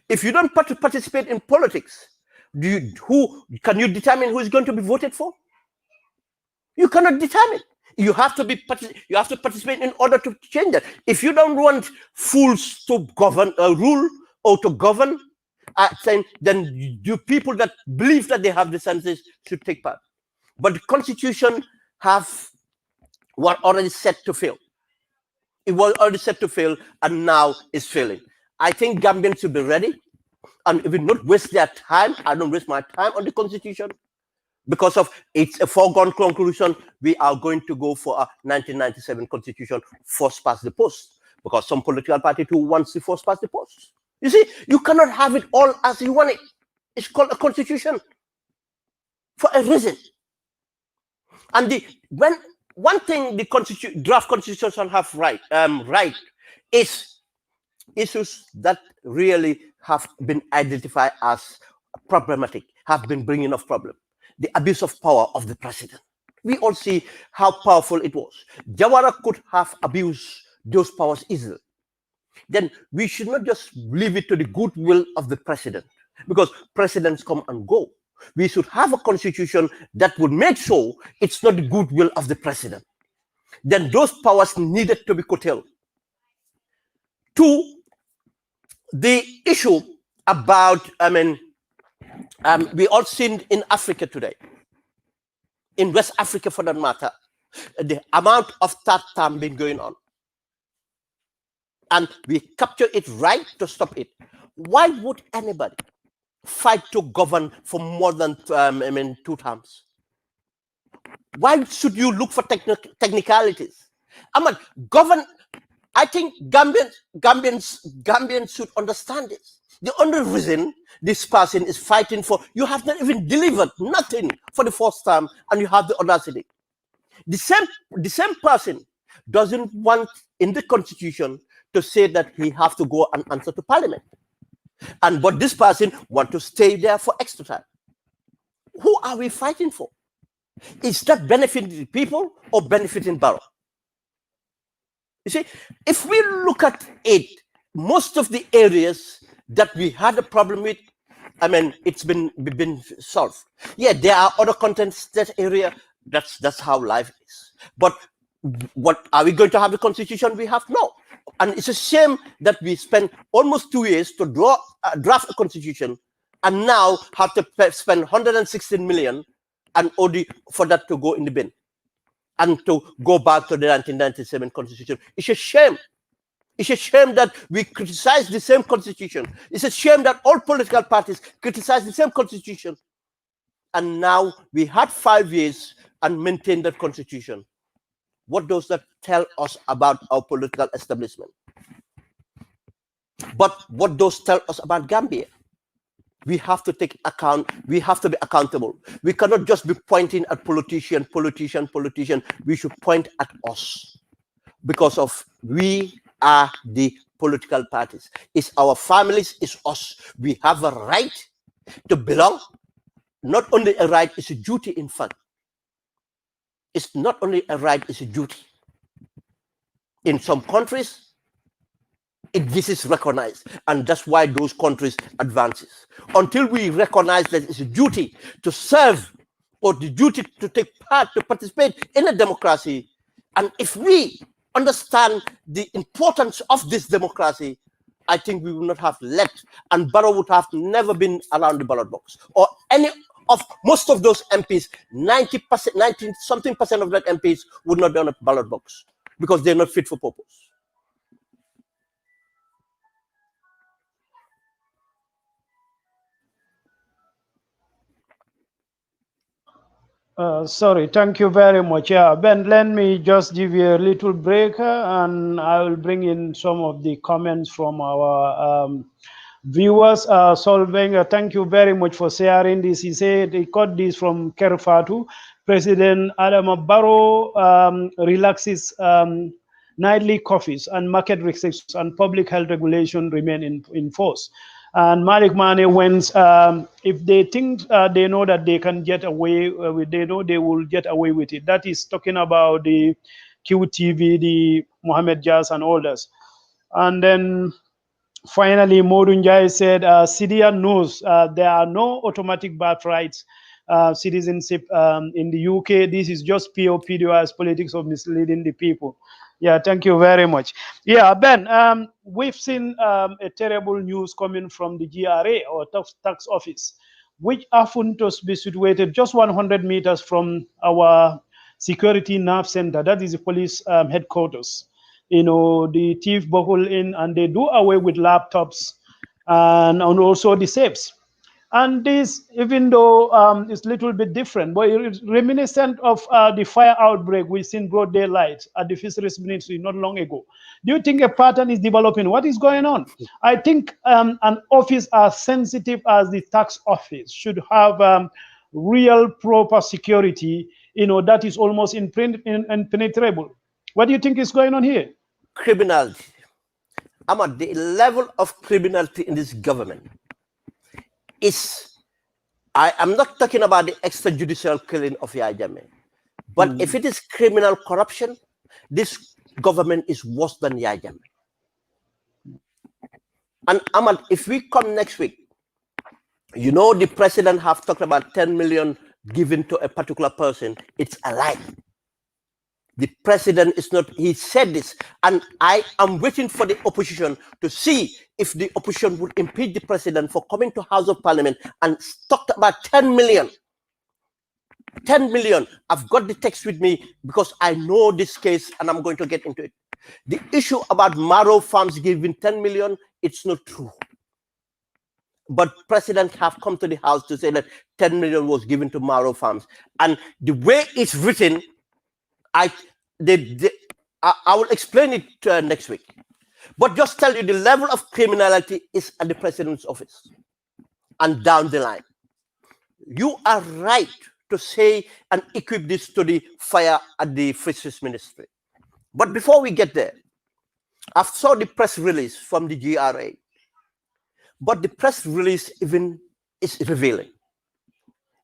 If you don't participate in politics, can you determine who is going to be voted for? You cannot determine. You have to participate in order to change that. If you don't want fools to govern, rule or to govern, then the people that believe that they have the senses should take part. But the constitution were already set to fail. It was already set to fail and now is failing. I think Gambians should be ready and if we not waste their time, I don't waste my time on the constitution. Because of it's a foregone conclusion, we are going to go for a 1997 constitution, first past the post. Because some political party too wants the first past the post. You see, you cannot have it all as you want it. It's called a constitution for a reason. And one thing the draft constitution have right is issues that really have been identified as problematic, have been bringing of problem. The abuse of power of the president. We all see how powerful it was. Jawara could have abused those powers easily. Then we should not just leave it to the goodwill of the president, because presidents come and go. We should have a constitution that would make sure it's not the goodwill of the president. Then those powers needed to be curtailed. Two, the issue about, we all seen in Africa today, in West Africa for that matter, the amount of third term been going on. And we capture it right to stop it. Why would anybody fight to govern for more than 2 terms? Why should you look for technicalities? I think Gambians should understand this. The only reason this person is fighting for, you have not even delivered nothing for the first time, and you have the audacity. The same person doesn't want in the constitution to say that he have to go and answer to parliament. But this person want to stay there for extra time. Who are we fighting for? Is that benefiting the people or benefiting Barrow? You see, if we look at it, most of the areas that we had a problem with, I mean, it's been solved. Yeah, there are other contents that area. That's how life is. But what are we going to have the constitution we have? No. And it's a shame that we spent almost 2 years to draft a constitution, and now have to spend 116 million and only for that to go in the bin and to go back to the 1997 constitution. It's a shame. It's a shame that we criticize the same constitution. It's a shame that all political parties criticize the same constitution. And now we had 5 years and maintained that constitution. What does that tell us about our political establishment? But what does tell us about Gambia? We have to take account. We have to be accountable. We cannot just be pointing at politician. We should point at us, because of we are the political parties. It's our families, it's us. We have a right to belong. Not only a right, it's a duty, in fact. It's not only a right, it's a duty. In some countries, this is recognized, and that's why those countries advances. Until we recognize that it's a duty to serve, or the duty to take part, to participate in a democracy, and if we understand the importance of this democracy, I think we will not have left, and Barrow would have never been around the ballot box, or any of most of those MPs, 90%, 90-something% of that MPs would not be on a ballot box because they're not fit for purpose. Sorry, thank you very much. Yeah, Ben, let me just give you a little break, and I will bring in some of the comments from our viewers. Solving, thank you very much for sharing this. He said he got this from Kerfatu. President Adama Barrow relaxes nightly coffees and market restrictions and public health regulation remain in force. And Malik Mane wins. If they think they know that they can get away with, they know they will get away with it. That is talking about the QTV, the Mohammed Jazz and others. And then finally, Modunjai said, Sidia knows there are no automatic birthrights citizenship in the UK. This is just POPDO's politics of misleading the people. Yeah, thank you very much. Yeah, Ben, we've seen a terrible news coming from the GRA, or tax office, which happened to be situated just 100 meters from our security nerve center. That is the police headquarters. You know, the thief buckle in and they do away with laptops and also the safes. And this, even though it's a little bit different, but it's reminiscent of the fire outbreak we seen broad daylight at the Fisheries Ministry not long ago. Do you think a pattern is developing? What is going on? I think an office as sensitive as the tax office should have real proper security, you know, that is almost impenetrable. What do you think is going on here? Criminality. Ahmad, the level of criminality in this government is, I am not talking about the extrajudicial killing of Yahya Jammeh, but if it is criminal corruption, this government is worse than Yahya Jammeh. And Ahmad, if we come next week, you know, the president have talked about 10 million given to a particular person. It's a lie. The president is not, he said this, and I am waiting for the opposition to see if the opposition would impeach the president for coming to House of Parliament and talked about 10 million. 10 million. I've got the text with me because I know this case and I'm going to get into it. The issue about Marrow Farms giving 10 million, it's not true. But president have come to the House to say that 10 million was given to Marrow Farms. And the way it's written, I will explain it next week. But just tell you the level of criminality is at the president's office and down the line. You are right to say and equip this to the fire at the Fisheries Ministry. But before we get there, I saw the press release from the GRA. But the press release even is revealing.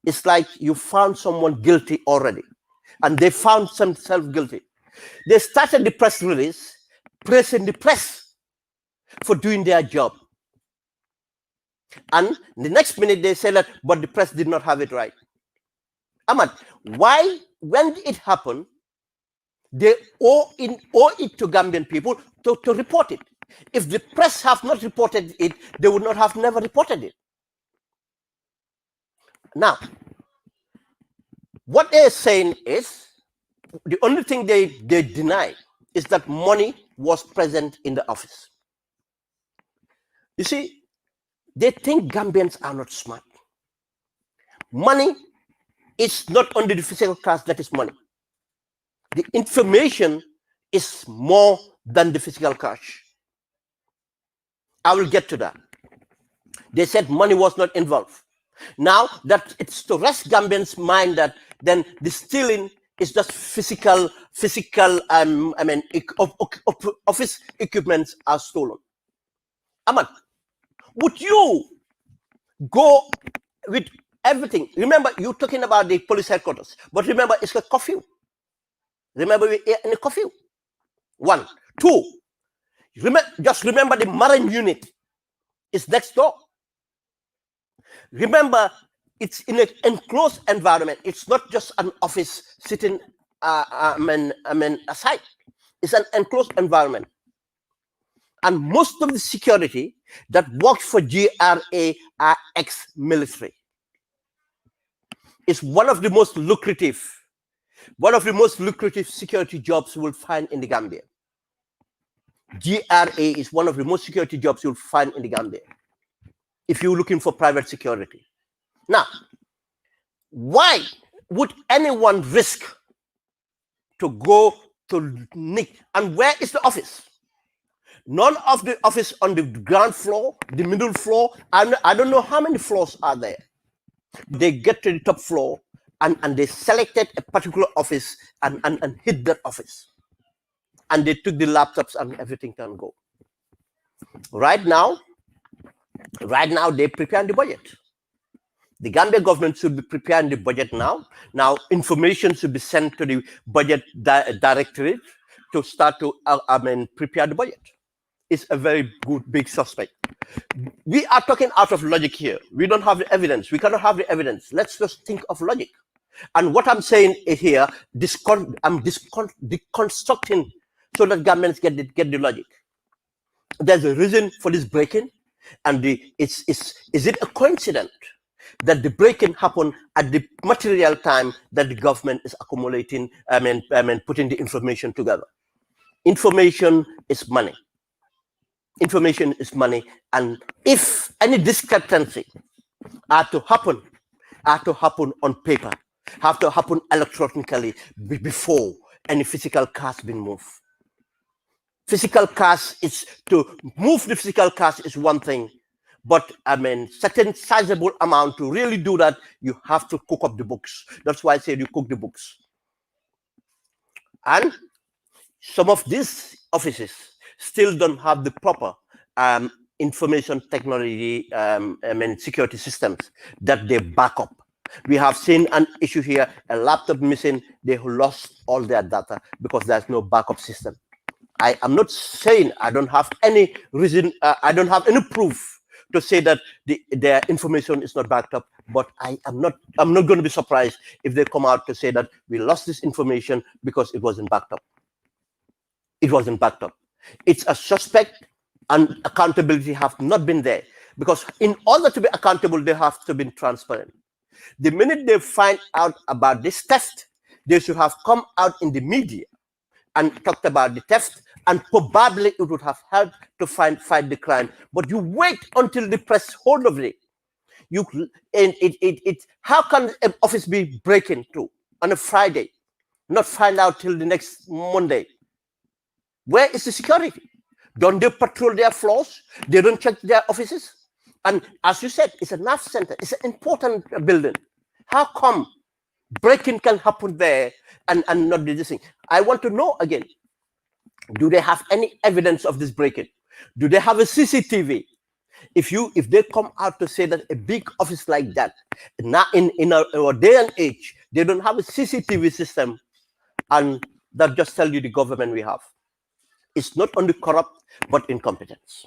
it's like you found someone guilty already, and they found themselves guilty. They started the press release praising the press for doing their job. And the next minute they say that, but the press did not have it right. Ahmad, why, when it happened, they owe it to Gambian people to report it. If the press have not reported it, they would not have never reported it. Now, what they're saying is, the only thing they deny is that money was present in the office. You see, they think Gambians are not smart. Money is not only the physical cash that is money. The information is more than the physical cash. I will get to that. They said money was not involved. Now that it's to rest Gambians' mind that then the stealing is just physical, office equipments are stolen. Ahmad, would you go with everything? Remember, you're talking about the police headquarters, but remember, it's a curfew. Remember, we're in a curfew. 1, 2. Just remember the marine unit is next door. Remember, it's in an enclosed environment. It's not just an office sitting aside. It's an enclosed environment. And most of the security that works for GRA are ex-military. It's one of the most lucrative security jobs you will find in the Gambia. GRA is one of the most security jobs you'll find in the Gambia if you're looking for private security. Now, why would anyone risk to go to nick? And where is the office? None of the office on the ground floor, the middle floor, and I don't know how many floors are there. They get to the top floor and they selected a particular office and hit that office. And they took the laptops and everything can go. Right now, they prepare the budget. The Gambia government should be preparing the budget now. Now, information should be sent to the budget directorate to start to prepare the budget. It's a very good, big suspect. We are talking out of logic here. We don't have the evidence. We cannot have the evidence. Let's just think of logic. And what I'm saying here, I'm deconstructing so that governments get the logic. There's a reason for this break-in, and is it a coincidence that the break-in happened at the material time that the government is accumulating, putting the information together? Information is money. Information is money, and if any discrepancy are to happen on paper, have to happen electronically before any physical cash been moved. Physical cash is to move the physical cash is one thing, but certain sizable amount to really do that, you have to cook up the books. That's why I said you cook the books. And some of these offices still don't have the proper information technology, security systems that they back up. We have seen an issue here, a laptop missing, they lost all their data because there's no backup system. I am not saying I don't have any reason, I don't have any proof to say that their information is not backed up, but I'm not going to be surprised if they come out to say that we lost this information because it wasn't backed up. It wasn't backed up. It's a suspect, and accountability have not been there, because in order to be accountable, they have to be transparent. The minute they find out about this theft, they should have come out in the media and talked about the theft, and probably it would have helped to fight the crime. But you wait until the press hold of it. How can an office be breaking through on a Friday, not find out till the next Monday? Where is the security? Don't they patrol their floors? They don't check their offices? And as you said, it's a nerve center. It's an important building. How come breaking can happen there and not do this thing? I want to know again, do they have any evidence of this breaking? Do they have a CCTV? If they come out to say that a big office like that, now in our day and age, they don't have a CCTV system, and that just tell you the government we have. It's not only corrupt, but incompetence.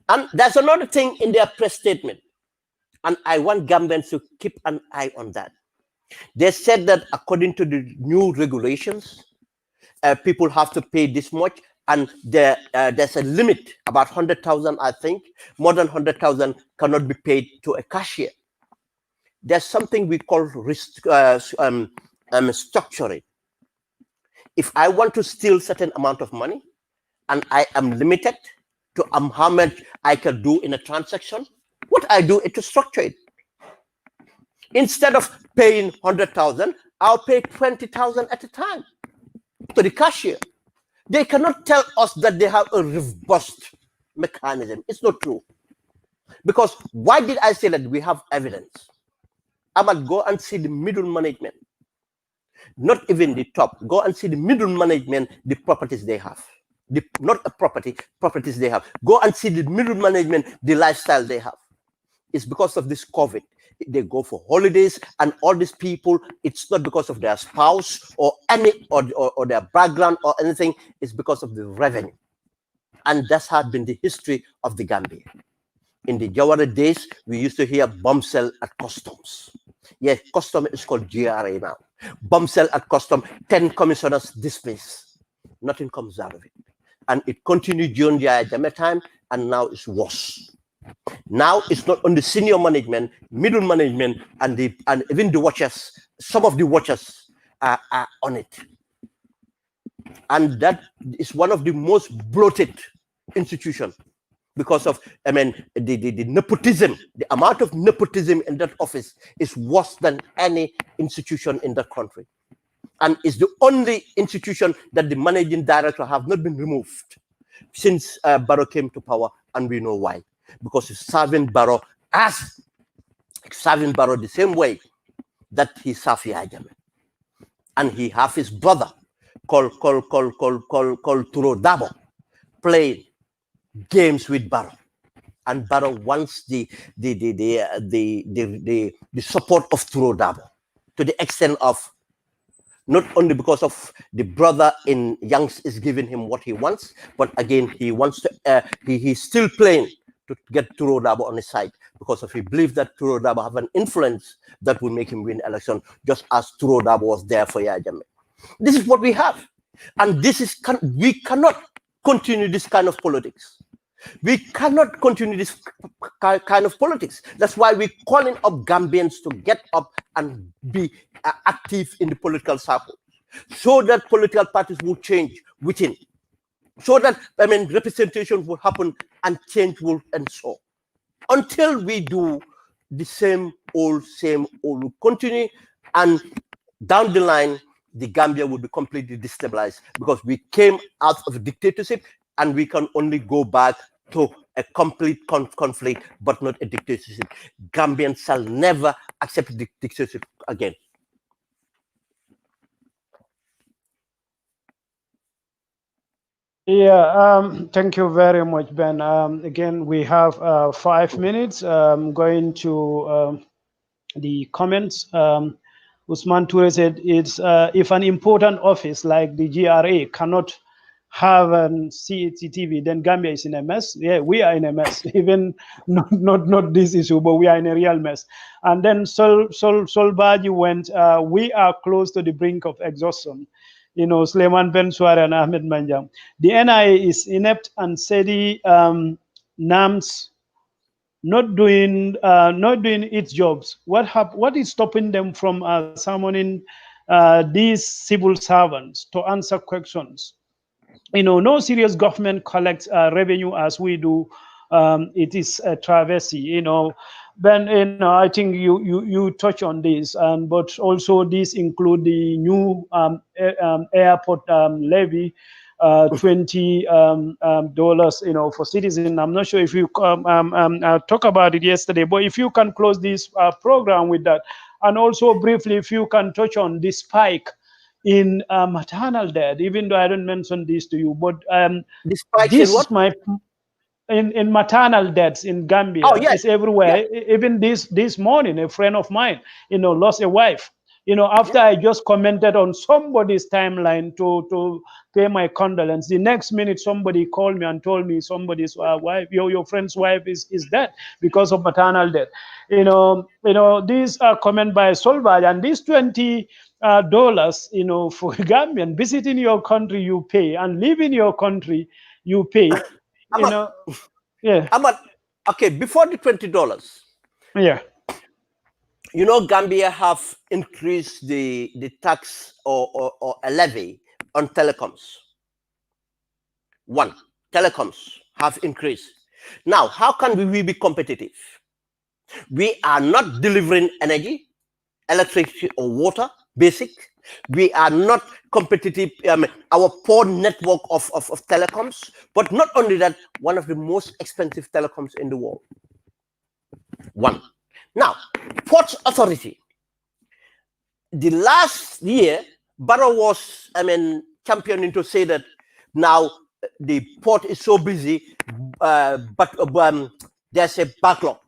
And there's another thing in their press statement, and I want Gambians to keep an eye on that. They said that according to the new regulations, people have to pay this much, and there's a limit, about 100,000, I think. More than 100,000 cannot be paid to a cashier. There's something we call structuring. If I want to steal certain amount of money, and I am limited to how much I can do in a transaction, what I do is to structure it. Instead of paying 100,000, I'll pay 20,000 at a time to the cashier. They cannot tell us that they have a robust mechanism. It's not true. Because why did I say that? We have evidence. I might go and see the middle management, not even the top. Go and see the middle management, the properties they have. Not a properties they have. Go and see the middle management, the lifestyle they have. It's because of this COVID. They go for holidays, and all these people, it's not because of their spouse or or their background or anything. It's because of the revenue. And that's had been the history of the Gambia. In the Jawara days, we used to hear bomb cell at customs. Yes, custom is called GRA now. Bomb cell at custom, 10 commissioners dismissed. Nothing comes out of it. And it continued during the Ajame time, and now it's worse. Now it's not only senior management, middle management, and even the watchers. Some of the watchers are on it. And that is one of the most bloated institutions because of, the nepotism. The amount of nepotism in that office is worse than any institution in that country. And it's the only institution that the managing director have not been removed since Barrow came to power, and we know why. Because he's serving Barrow the same way that he served Yajame. And he have his brother called Turo Dabo playing games with Barrow. And Barrow wants the support of Turo Dabo to the extent of not only because of the brother in Youngs is giving him what he wants, but again, he wants to, he's still playing to get Turo Dabo on his side because of he believes that Turo Dabo have an influence that will make him win election, just as Turo Dabo was there for Yajame. This is what we have. And this is, we cannot continue this kind of politics. We cannot continue this kind of politics. That's why we're calling up Gambians to get up and be active in the political circle, so that political parties will change within, so that representation will happen and change will ensue. Until we do the same old, we continue, and down the line, the Gambia will be completely destabilized because we came out of a dictatorship, and we can only go back to a complete conflict, but not a dictatorship. Gambians shall never accept dictatorship again. Yeah, thank you very much, Ben. Again, we have 5 minutes. Going to the comments. Usman Toure said, "It's if an important office like the GRA cannot have an CCTV, then Gambia is in a mess." Yeah, we are in a mess. Even not this issue, but we are in a real mess. And then Sol Baji went, "We are close to the brink of exhaustion." You know, Sulayman Ben Suwareh and Ahmed Manjang. The NIA is inept and SEDI NAMS not doing its jobs. What is stopping them from summoning these civil servants to answer questions? You know, no serious government collects revenue as we do. It is a travesty, you know. Ben, you know, I think you touch on this, but also this include the new airport levy, $20, you know, for citizens. I'm not sure if you talk about it yesterday, but if you can close this program with that, and also briefly, if you can touch on this spike in maternal death, even though I didn't mention this to you, but this spike this in what? is my in maternal deaths in Oh, Gambia. yes. It's everywhere. Yeah. Even this morning, a friend of mine, lost a wife. After Yeah. I just commented on somebody's timeline to pay my condolence, the next minute somebody called me and told me somebody's wife, your friend's wife is dead because of maternal death. These are comment by Solbaj, and these $20, for Gambian visiting your country you pay, and leaving your country you pay. I'm You not, know, yeah, I'm not, okay, before the $20, yeah, Gambia have increased the tax or a levy on telecoms. One, telecoms have increased. Now, how can we be competitive? We are not delivering energy, electricity, or water, basic. We are not competitive. Our poor network of telecoms, but not only that, one of the most expensive telecoms in the world. One. Now, Ports Authority. The last year, Barrow was, championing to say that now the port is so busy, but there's a backlog.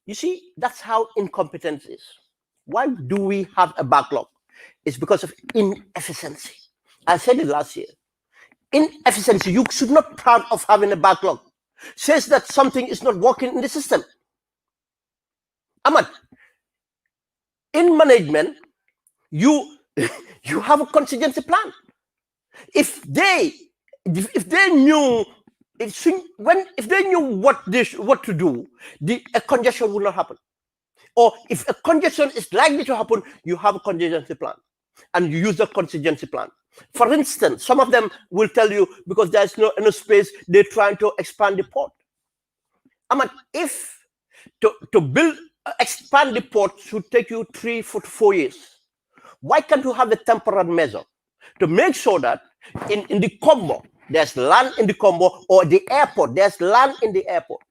You see, that's how incompetence is. Why do we have a backlog? It's because of inefficiency. I said it last year. Inefficiency, you should not be proud of having a backlog. Says that something is not working in the system. Ahmad, in management, you you have a contingency plan. If they knew if they knew what to do, a congestion would not happen. Or if a congestion is likely to happen, you have a contingency plan, and you use the contingency plan. For instance, some of them will tell you because there's no enough space, they're trying to expand the port. If to build expand the port should take you 3 to 4 years, why can't you have a temporary measure to make sure that in the combo there's land in the combo, or the airport there's land in the airport?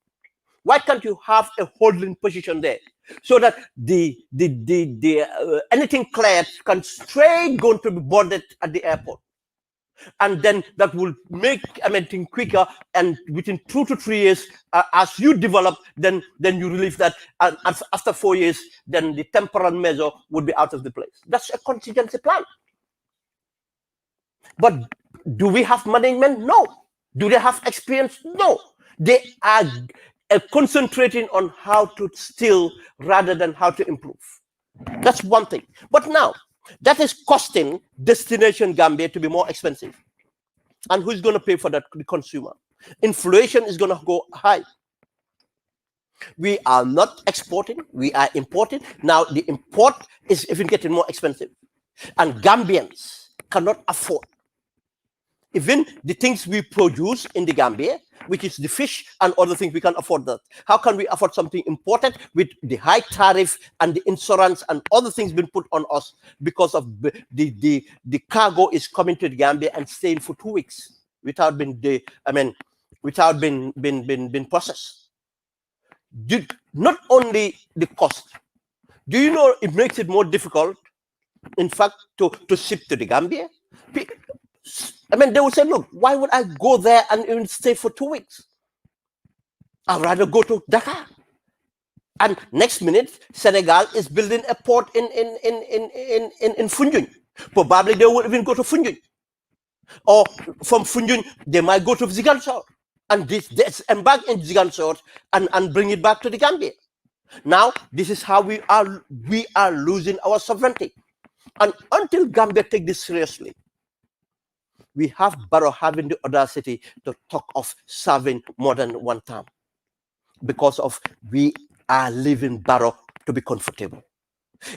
Why can't you have a holding position there so that the anything cleared can straight going to be boarded at the airport, and then that will make everything quicker, and within 2 to 3 years, as you develop, then you relieve that, and after 4 years, then the temporal measure would be out of the place. That's a contingency plan. But do we have management? No. Do they have experience? No. They are concentrating on how to steal rather than how to improve. That's one thing. But now, that is costing destination Gambia to be more expensive. And who's going to pay for that? The consumer. Inflation is going to go high. We are not exporting, we are importing. Now, the import is even getting more expensive. And Gambians cannot afford even the things we produce in the Gambia, which is the fish and other things. We can't afford that. How can we afford something imported with the high tariff and the insurance and other things being put on us because of the cargo is coming to the Gambia and staying for 2 weeks without being processed? Not only the cost. Do you know it makes it more difficult, in fact, to ship to the Gambia? They would say, look, why would I go there and even stay for 2 weeks? I'd rather go to Dakar. And next minute, Senegal is building a port in Foundiougne. Probably they will even go to Foundiougne. Or from Foundiougne, they might go to Ziguinchor. And they embark in Ziguinchor and bring it back to the Gambia. Now, this is how we are losing our sovereignty. And until Gambia take this seriously, we have Barrow having the audacity to talk of serving more than one term, because of we are leaving Barrow to be comfortable.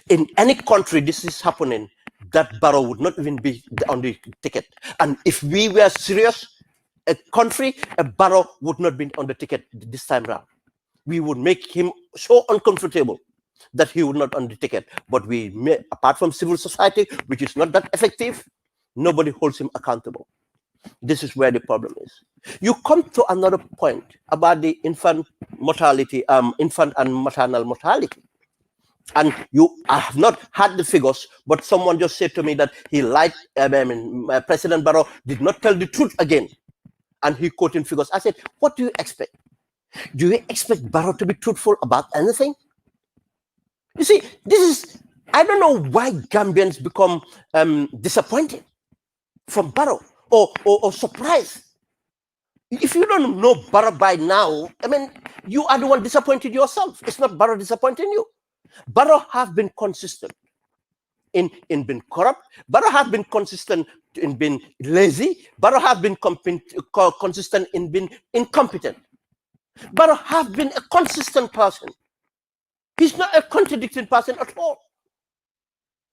In any country this is happening, that Barrow would not even be on the ticket. And if we were serious, a Barrow would not be on the ticket this time round. We would make him so uncomfortable that he would not on the ticket. But apart from civil society, which is not that effective, nobody holds him accountable. This is where the problem is. You come to another point about the infant mortality, infant and maternal mortality. And I have not had the figures, but someone just said to me that he lied. President Barrow did not tell the truth again and he quoted figures. I said, what do you expect? Do you expect Barrow to be truthful about anything? You see, I don't know why Gambians become disappointed from Barrow or surprised. If you don't know Barrow by now, I mean, you are the one disappointed yourself. It's not Barrow disappointing you. Barrow have been consistent in being corrupt. Barrow have been consistent in being lazy. Barrow have been consistent in being incompetent. Barrow have been a consistent person. He's not a contradicting person at all.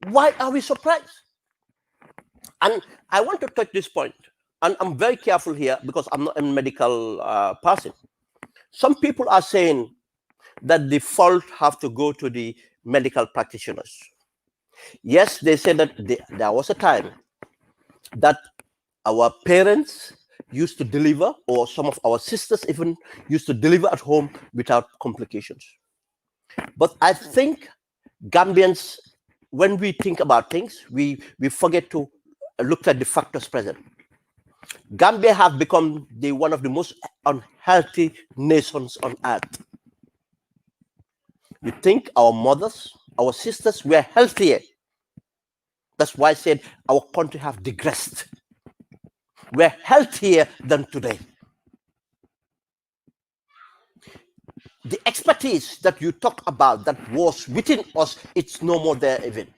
Why are we surprised? And I want to touch this point, and I'm very careful here because I'm not a medical person. Some people are saying that the fault have to go to the medical practitioners. Yes, they said that there was a time that our parents used to deliver, or some of our sisters even used to deliver at home without complications. But I think Gambians, when we think about things, we forget to look at the factors present. Gambia have become one of the most unhealthy nations on earth. You think our mothers, our sisters were healthier. That's why I said our country have digressed. We're healthier than today. The expertise that you talk about that was within us, it's no more there even.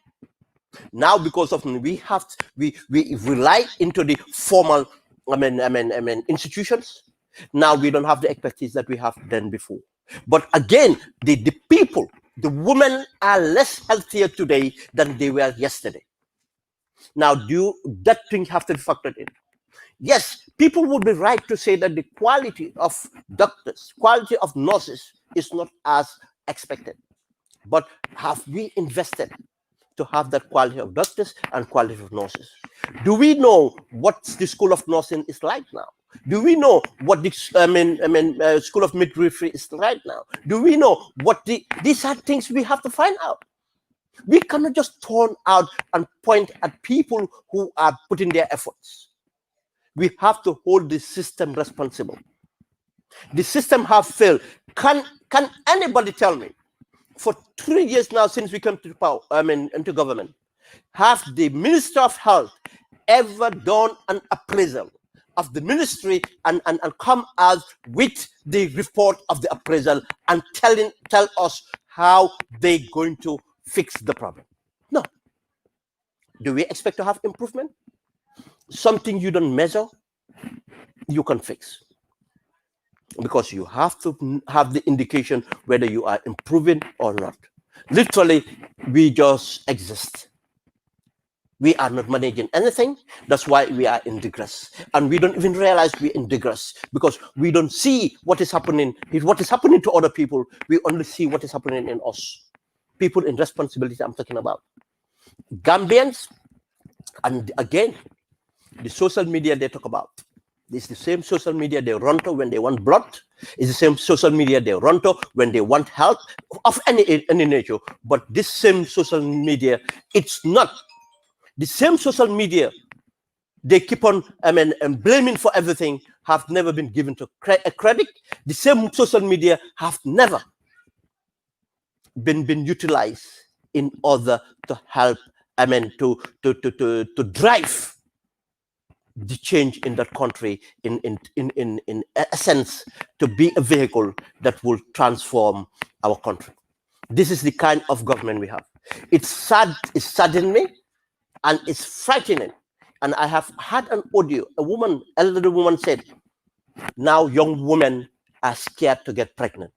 Now, because of we rely into the formal institutions. Now we don't have the expertise that we have then before. But again, the people, the women are less healthier today than they were yesterday. Now, that thing have to be factored in? Yes, people would be right to say that the quality of doctors, quality of nurses is not as expected. But have we invested to have that quality of doctors and quality of nurses? Do we know what the School of Nursing is like now? Do we know what the School of Midwifery is right now? Do we know what these are things we have to find out? We cannot just turn out and point at people who are putting their efforts. We have to hold the system responsible. The system have failed. Can anybody tell me, for 3 years now since we came to power, into government, have the Minister of Health ever done an appraisal of the ministry and come out with the report of the appraisal and tell us how they're going to fix the problem? No. Do we expect to have improvement? Something you don't measure, you can fix. Because you have to have the indication whether you are improving or not. Literally, we just exist. We are not managing anything. That's why we are in digress. And we don't even realize we're in digress because we don't see what is happening. What is happening to other people, we only see what is happening in us. People in responsibility I'm talking about. Gambians, and again, the social media they talk about. It's the same social media they run to when they want blood. It's the same social media they run to when they want help of any nature. But this same social media, it's not. The same social media they keep on blaming for everything have never been given to credit. The same social media have never been utilized in order to help, to drive the change in that country in essence, to be a vehicle that will transform our country. This is the kind of government we have. It's sad, it's saddening me, and it's frightening. And I have had an audio, elderly woman said, now young women are scared to get pregnant.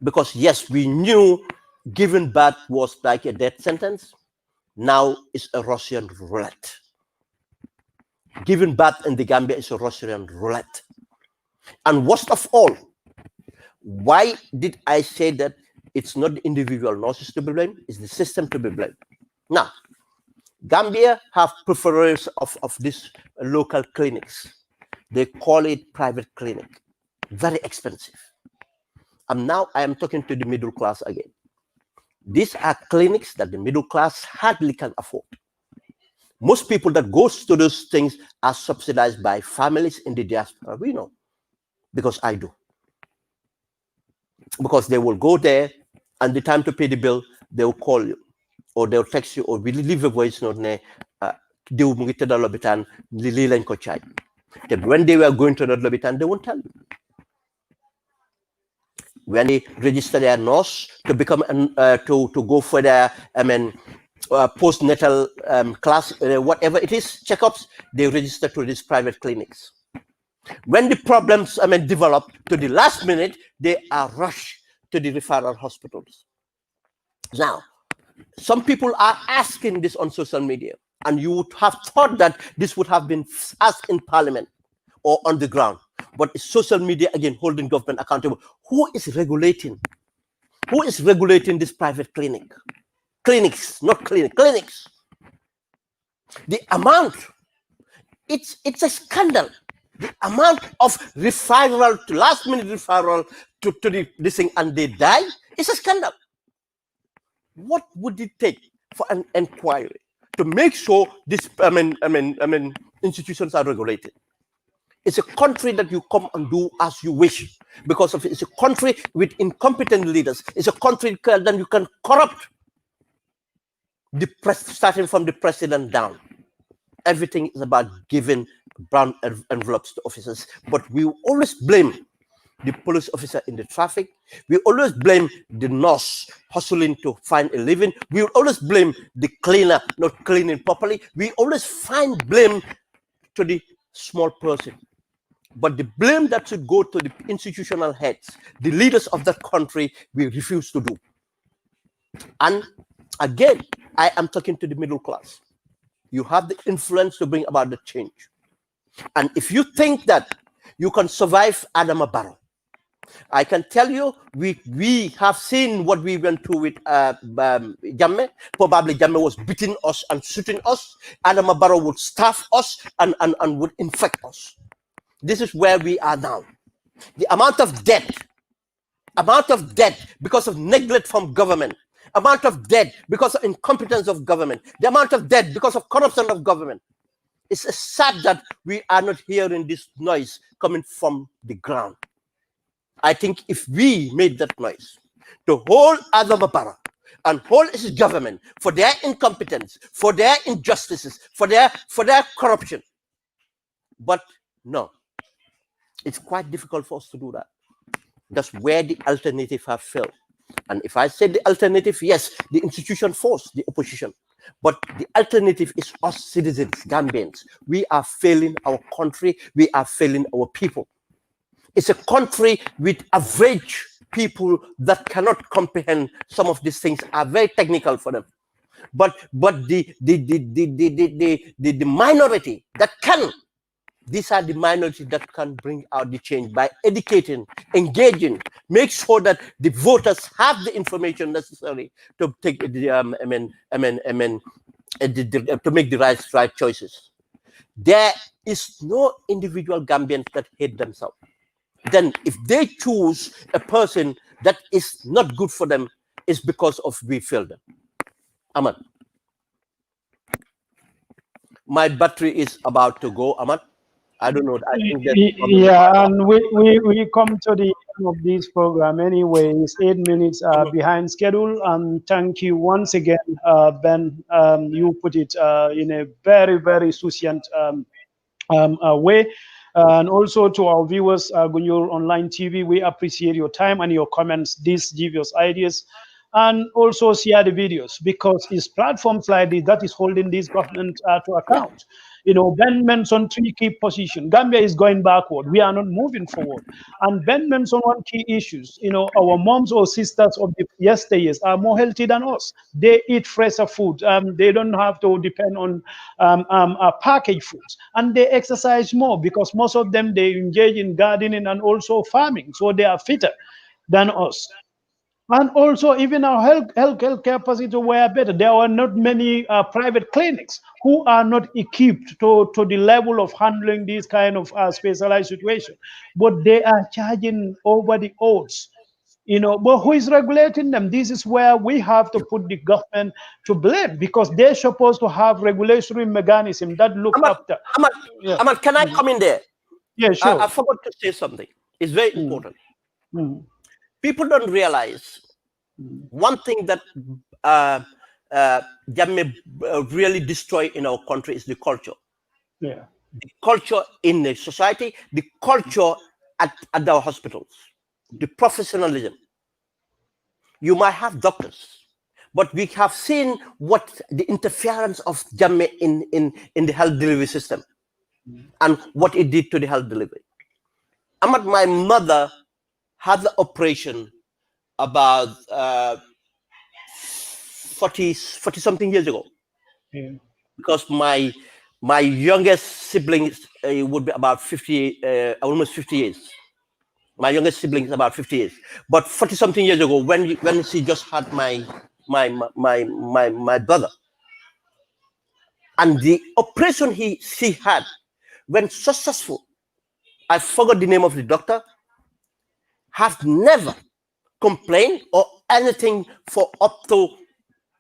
Because yes, we knew giving birth was like a death sentence. Now it's a Russian roulette. Giving birth in the Gambia is a Russian roulette. And worst of all, why did I say that it's not the individual nurses to be blamed, it's the system to be blamed? Now, Gambia have preference of these local clinics. They call it private clinic. Very expensive. And now I am talking to the middle class again. These are clinics that the middle class hardly can afford. Most people that goes to those things are subsidized by families in the diaspora. We know, because I do. Because they will go there, and the time to pay the bill, they will call you, or they'll text you, or we leave a voice note ne diw mu ngi tëddal lopitaan lii lañ ko charge. When they were going to that lopitaan, they won't tell you. When they register their nurse to become to go for their postnatal class, whatever it is, checkups, they register to these private clinics. When the problems develop to the last minute, they are rushed to the referral hospitals. Now, some people are asking this on social media, and you would have thought that this would have been asked in parliament or on the ground. But it's social media, again, holding government accountable. Who is regulating? Who is regulating this private clinic? Clinics, not clinic, clinics. The amount, it's a scandal. The amount of referral, to last minute referral to this thing, and they die, it's a scandal. What would it take for an inquiry to make sure this institutions are regulated? It's a country that you come and do as you wish, because of it's a country with incompetent leaders. It's a country that you can corrupt the press, starting from the president down. Everything is about giving brown envelopes to officers, but we always blame the police officer in the traffic. We always blame the nurse hustling to find a living. We always blame the cleaner not cleaning properly. We always find blame to the small person. But the blame that should go to the institutional heads, the leaders of that country, we refuse to do. And again, I am talking to the middle class. You have the influence to bring about the change. And if you think that you can survive Adama Barrow, I can tell you, we have seen what we went through with Jammeh. Probably Jammeh was beating us and shooting us. Adama Barrow would starve us and would infect us. This is where we are now. The amount of debt because of neglect from government, amount of debt because of incompetence of government, the amount of debt because of corruption of government. It's sad that we are not hearing this noise coming from the ground. I think if we made that noise to hold Adama Barrow and hold his government for their incompetence, for their injustices, for their corruption, but no, it's quite difficult for us to do that. That's where the alternative have failed. And if I say the alternative, yes, the institution forced the opposition. But the alternative is us citizens, Gambians. We are failing our country. We are failing our people. It's a country with average people that cannot comprehend some of these things, are very technical for them. But the minority that can, these are the minorities that can bring out the change by educating, engaging, make sure that the voters have the information necessary to take the to make the right choices. There is no individual Gambians that hate themselves. Then if they choose a person that is not good for them, it's because of we failed them. Ahmad. My battery is about to go, Ahmad. I don't know. I think yeah, and we come to the end of this program anyway. It's 8 minutes behind schedule, and thank you once again, Ben. You put it in a very, very succinct way. And also to our viewers, Gunyur Online TV, we appreciate your time and your comments. These give us ideas. And also share the videos, because it's platforms like this that is holding this government to account. You know, Ben mentioned 3 key positions. Gambia is going backward. We are not moving forward. And Ben mentioned 1 key issues. You know, our moms or sisters of the yesteryears are more healthy than us. They eat fresher food. They don't have to depend on packaged foods. And they exercise more, because most of them, they engage in gardening and also farming. So they are fitter than us. And also, even our healthcare facilities were better. There are not many private clinics who are not equipped to the level of handling these kind of specialized situations. But they are charging over the odds, But who is regulating them? This is where we have to put the government to blame, because they're supposed to have regulatory mechanism that look Ahmad, after. Ahmad, Yeah. Ahmad, can I come in there? Yeah, sure. I forgot to say something. It's very important. Mm. People don't realize one thing that Jammeh really destroy in our country is the culture. Yeah. The culture in the society, the culture at our hospitals, the professionalism. You might have doctors, but we have seen what the interference of Jammeh in the health delivery system and what it did to the health delivery. Ahmad, my mother had the operation about 40 something years ago. Yeah. Because my youngest sibling would be about 50, almost 50 years. My youngest sibling is about 50 years. But 40 something years ago, when she just had my brother, and the operation she had went successful. I forgot the name of the doctor. Have never complained or anything for up to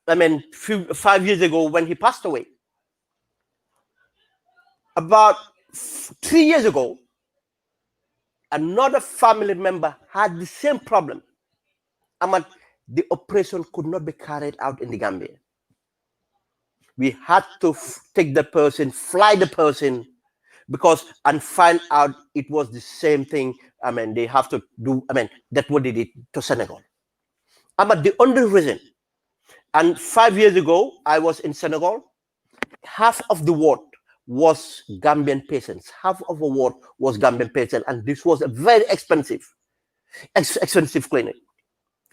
5 years ago when he passed away. About 3 years ago, another family member had the same problem. The operation could not be carried out in the Gambia. We had to take the person, fly the person, and find out it was the same thing. They have to do, that's what they did to Senegal. The only reason, and 5 years ago, I was in Senegal, half of the ward was Gambian patients. Half of the ward was Gambian patients, and this was a very expensive clinic.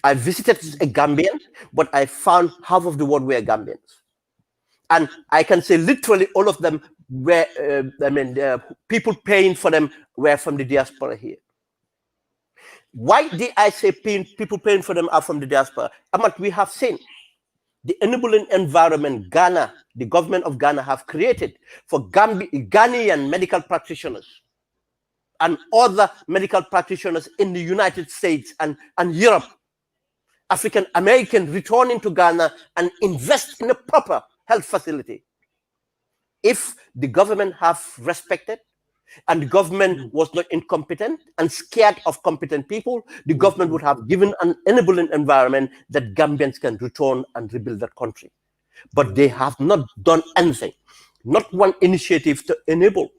I visited a Gambian, but I found half of the ward were Gambians. And I can say literally all of them were, people paying for them were from the diaspora here. Why did I say people paying for them are from the diaspora? We have seen the enabling environment Ghana, the government of Ghana have created for Ghanaian medical practitioners and other medical practitioners in the United States and Europe, African American returning to Ghana and invest in a proper health facility. If the government have respected and the government was not incompetent and scared of competent people, the government would have given an enabling environment that Gambians can return and rebuild that country. But they have not done anything, not one initiative to enable,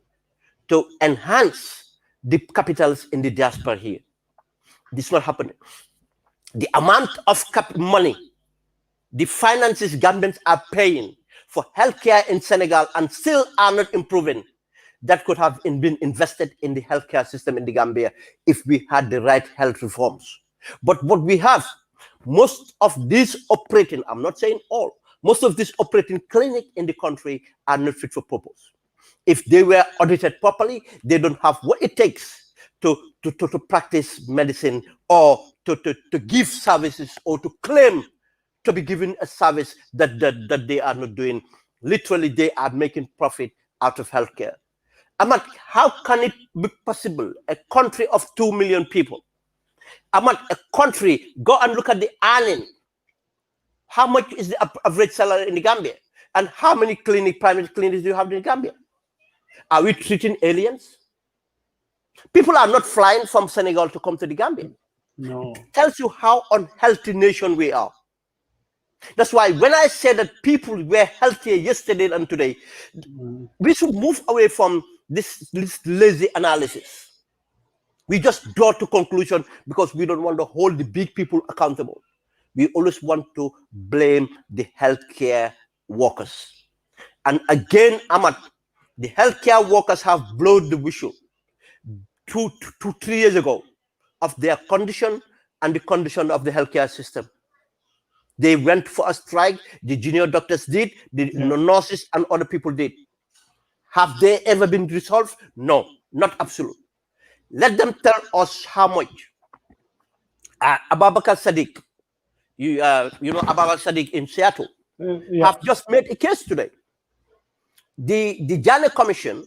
to enhance the capitals in the diaspora here. This is not happening. The amount of money, the finances Gambians are paying for healthcare in Senegal and still are not improving, that could have been invested in the healthcare system in the Gambia if we had the right health reforms. But what we have, most of these operating, I'm not saying all, most of these operating clinics in the country are not fit for purpose. If they were audited properly, they don't have what it takes to practice medicine or to give services or to claim to be given a service that they are not doing. Literally, they are making profit out of healthcare. How can it be possible? A country of 2 million people. A country, go and look at the earning. How much is the average salary in the Gambia? And how many private clinics do you have in the Gambia? Are we treating aliens? People are not flying from Senegal to come to the Gambia. No. It tells you how unhealthy nation we are. That's why when I say that people were healthier yesterday than today, we should move away from this lazy analysis. We just draw to conclusion because we don't want to hold the big people accountable. We always want to blame the healthcare workers. And again, the healthcare workers have blown the whistle 2-3 years ago of their condition and the condition of the healthcare system. They went for a strike. The junior doctors did. The nurses and other people did. Have they ever been resolved? No, not absolute. Let them tell us how much. Ababakar Sadiq, you know Ababakar Sadiq in Seattle, have just made a case today. The Janneh Commission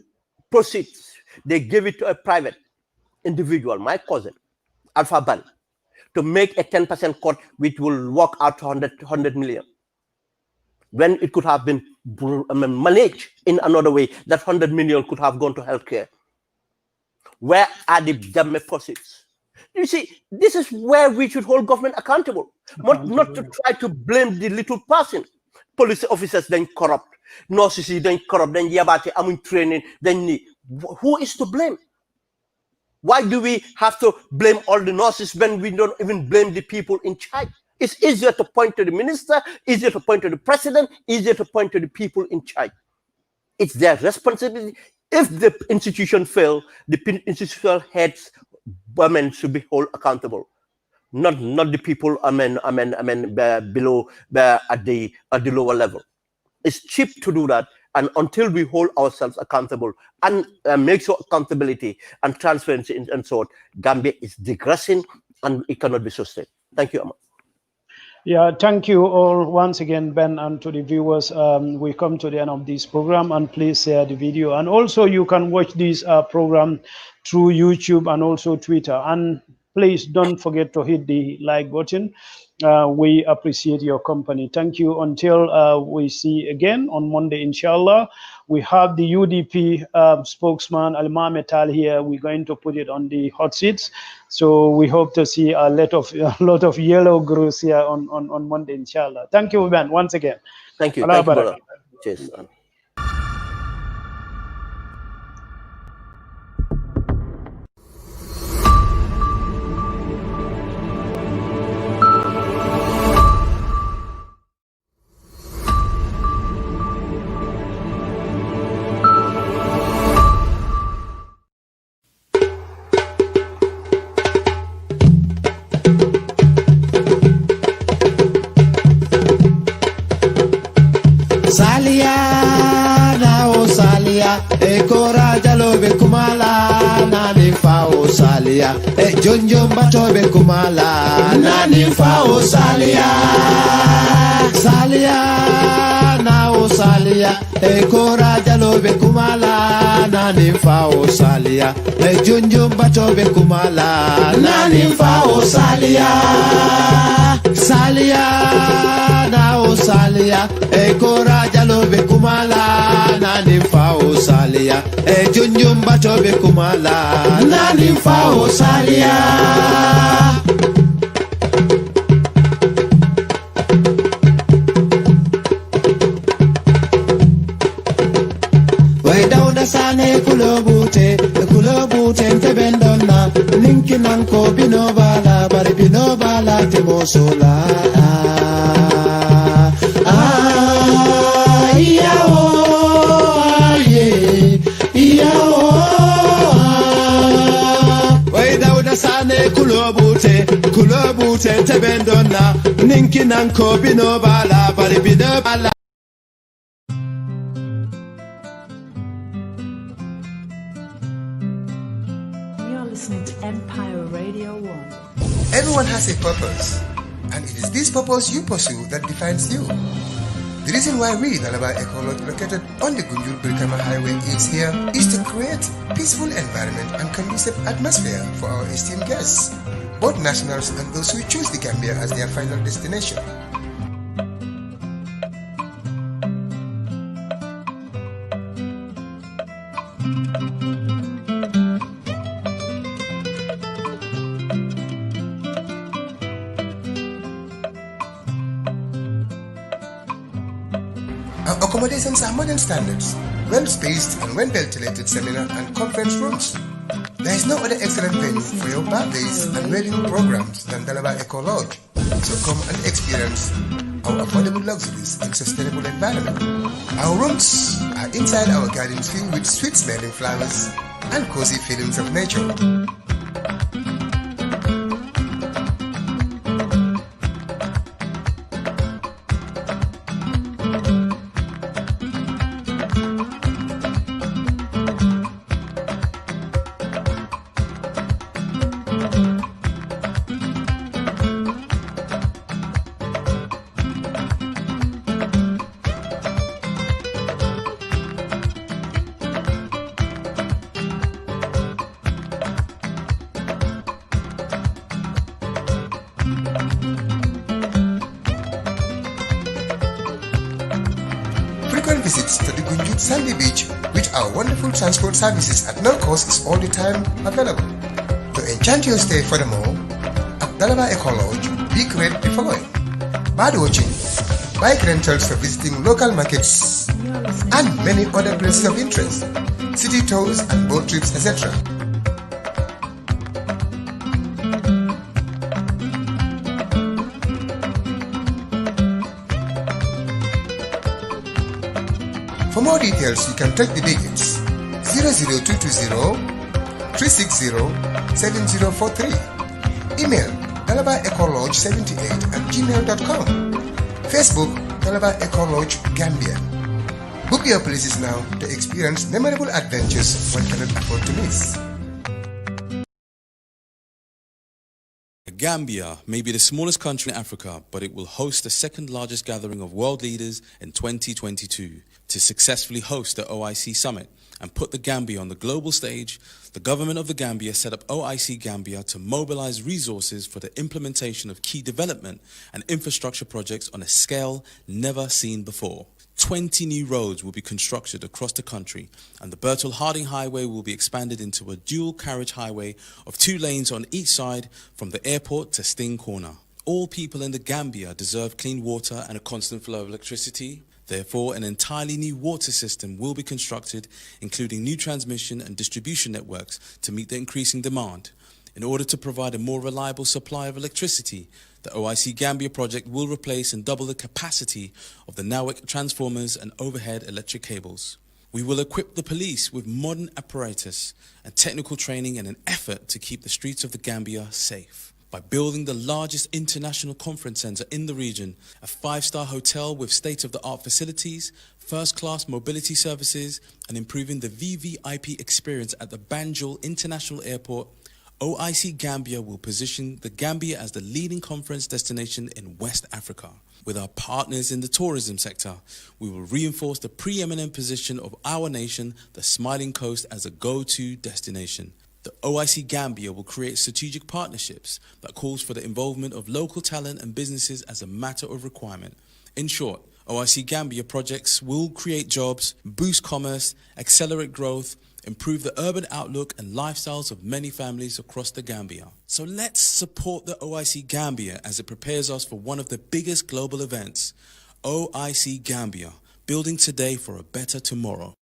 proceeds. They gave it to a private individual, my cousin, Alpha Ban, to make a 10% cut, which will work out to 100 million. When it could have been managed in another way, that 100 million could have gone to healthcare. Where are the damn proceeds? You see, this is where we should hold government accountable, not to try to blame the little person. Police officers then corrupt, nurses then corrupt, then yabate amun training, then who is to blame? Why do we have to blame all the nurses when we don't even blame the people in charge? It's easier to point to the minister, easier to point to the president, easier to point to the people in charge. It's their responsibility. If the institution fails, the institutional heads, should be held accountable, not the people. Below, at the lower level. It's cheap to do that, and until we hold ourselves accountable and make sure accountability and transparency and so on, Gambia is digressing and it cannot be sustained. Thank you, Ahmed. Yeah, thank you all once again, Ben, and to the viewers. We come to the end of this program, and please share the video. And also, you can watch this program through YouTube and also Twitter. And please don't forget to hit the like button. We appreciate your company. Thank you. Until we see again on Monday, inshallah. We have the UDP spokesman, Alma Metal, here. We're going to put it on the hot seats. So we hope to see a lot of yellow grows here on Monday, inshallah. Thank you, Ben, once again. Thank you. Thank you, brother. Cheers. Ekora jalobe kumala nani fao salia jonjo batobe kumala nani fao salia salia nao salia ekora jalobe kumala nani fao salia jonjo batobe kumala nani fao salia salia nao salia ekora jalobe kumala nani fao salia junjum batobe kumala nani fao salia way dawda sane kulobute tebendonna ninki nanko binobala bari binobala temosola sane kulobute tebendonna ninki nanko binobala bari binobala. You're listening to Empire Radio 1. Everyone has a purpose, and it is this purpose you pursue that defines you. The reason why we, Dalaba Ecolodge, located on the Gunjur Brikama Highway, is here is to create peaceful environment and conducive atmosphere for our esteemed guests, both nationals and those who choose the Gambia as their final destination. Our accommodations are modern standards, well-spaced and well-ventilated seminar and conference rooms. There is no other excellent venue for your birthdays and wedding programs than Dalaba Ecolodge. So come and experience our affordable luxuries in sustainable environment. Our rooms are inside our gardens filled with sweet-smelling flowers and cozy feelings of nature. Sandy Beach with our wonderful transport services at no cost is all the time available. To enchant your stay furthermore, at Dalaba Eco Lodge, be great the following: bird watching, bike rentals for visiting local markets, and many other places of interest, city tours and boat trips, etc. For more details, you can take the digits 00220 360 7043. Email dalabaecolodge78@gmail.com. Facebook Dalaba Eco Lodge Gambia. Book your places now to experience memorable adventures one cannot afford to miss. Gambia may be the smallest country in Africa, but it will host the second largest gathering of world leaders in 2022. To successfully host the OIC Summit and put the Gambia on the global stage, the government of the Gambia set up OIC Gambia to mobilize resources for the implementation of key development and infrastructure projects on a scale never seen before. 20 new roads will be constructed across the country, and the Bertel-Harding Highway will be expanded into a dual carriage highway of 2 lanes on each side from the airport to Sting Corner. All people in the Gambia deserve clean water and a constant flow of electricity. Therefore, an entirely new water system will be constructed, including new transmission and distribution networks to meet the increasing demand. In order to provide a more reliable supply of electricity, the OIC Gambia project will replace and double the capacity of the NAWIC transformers and overhead electric cables. We will equip the police with modern apparatus and technical training in an effort to keep the streets of the Gambia safe. By building the largest international conference center in the region, a 5-star hotel with state-of-the-art facilities, first-class mobility services, and improving the VVIP experience at the Banjul International Airport, OIC Gambia will position the Gambia as the leading conference destination in West Africa. With our partners in the tourism sector, we will reinforce the preeminent position of our nation, the Smiling Coast, as a go-to destination. The OIC Gambia will create strategic partnerships that calls for the involvement of local talent and businesses as a matter of requirement. In short, OIC Gambia projects will create jobs, boost commerce, accelerate growth, improve the urban outlook and lifestyles of many families across the Gambia. So let's support the OIC Gambia as it prepares us for one of the biggest global events. OIC Gambia, building today for a better tomorrow.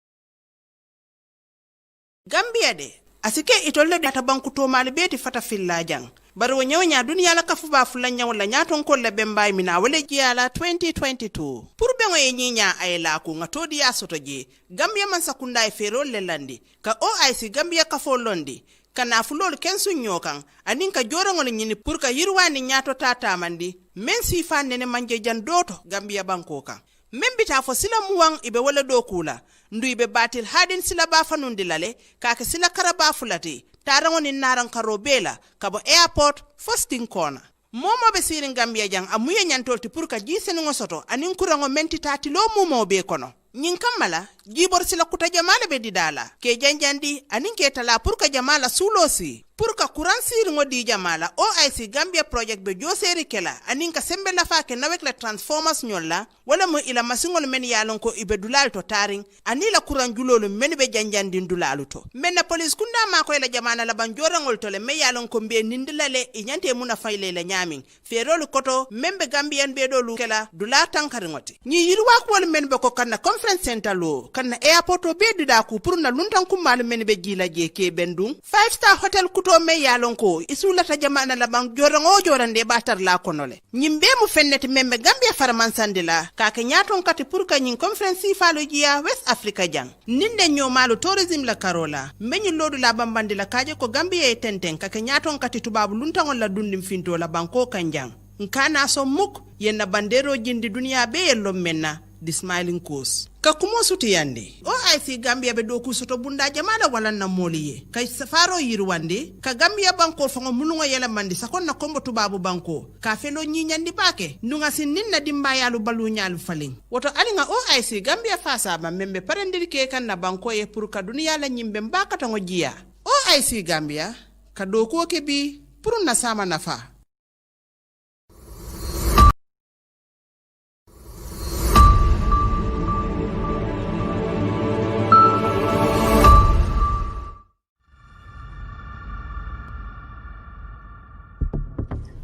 Gambia de asike itolle data banku to mali beti fata fillajang bari wo nyawnya dunya la kafu ba fulanya wala nyaton ko le bembay mina wala jiala 2022 pour bengo ye nyinya ay la ku ngatodi ya sotoje Gambia man sakunda e fero le landi ka OIC Gambia ka fo londi kana fulol kensu nyokan anin ka jorangol nyini pour ka yirwani nyato tata mandi men si fanene manje jandoto Gambia bankoka membita fo sila muwang ibe wala dokula ndu ibe batil hadin sila ba fanundi lale kake sila karaba fulati tarango naran karobela kabo airport Sting Corner momo be sirin Gambia jang amuye nyantolti pour ka jiseni ngosoto anin kurango menti tati lo mumo be kono nyin kamala jibor sila kuta jamala be didala ke janjandi anin ke tala pour ka jamala sulosi pour ka kuran sir ngodi jamala OIC Gambia project be joseri kela anin ka sembe la fa ke nawek la transformers nyolla wala mo ila masingol men yalon ko ibe dulal to taring ani la kuran julolo men be janjandi dulalu to men na police kunda ma ko la jamana la banjorangol to le me yalon ko be nindilale e nyante muna fayle la nyamin ferolu koto membe Gambian be dolu kela dula tankari ngoti ni yirwa ko men be ko kanna conference center lo kanna airport o be dida ku pour na luntan ku mal men be jila je ke bendung 5-star hotel kuto me yalon ko isulata jamana la bang jorango jorande batar la konole nyimbe mu fennete membe Gambia faramansande la kake nyaton kati pour ka nyin conference falo jiya West Africa jang ninde nyomalu tourism la karola menyu lodu la bambande la kaje ko Gambia e tenten kake nyaton kati tubabu luntangon la dundim finto la banko kanjang nkana so muk yenna bandero jindi dunia be yello menna the Smiling Coast ka kumo suti yandi OIC Gambia be doku soto bunda jamala wala na moliye kay safaro yirwande ka Gambia banko fango munungo yela mandi sakon na kombo tubabu banko ka felo nyinyandi bake nunga sininna dimba yalu balu nyalu faling woto alinga OIC Gambia fasa ba membe parendiri ke kan na banko ye pour ka dunia la nyimbe mbaka tango jia OIC Gambia ka doko ke bi pour na sama nafa.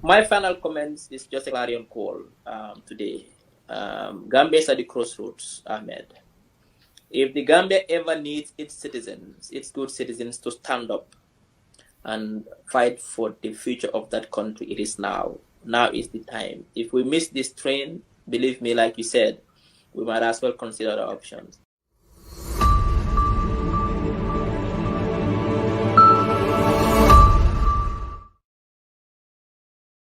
My final comments is just a clarion call today. Gambia is at the crossroads, Ahmed. If the Gambia ever needs its citizens, its good citizens, to stand up and fight for the future of that country, it is now. Now is the time. If we miss this train, believe me, like you said, we might as well consider the options.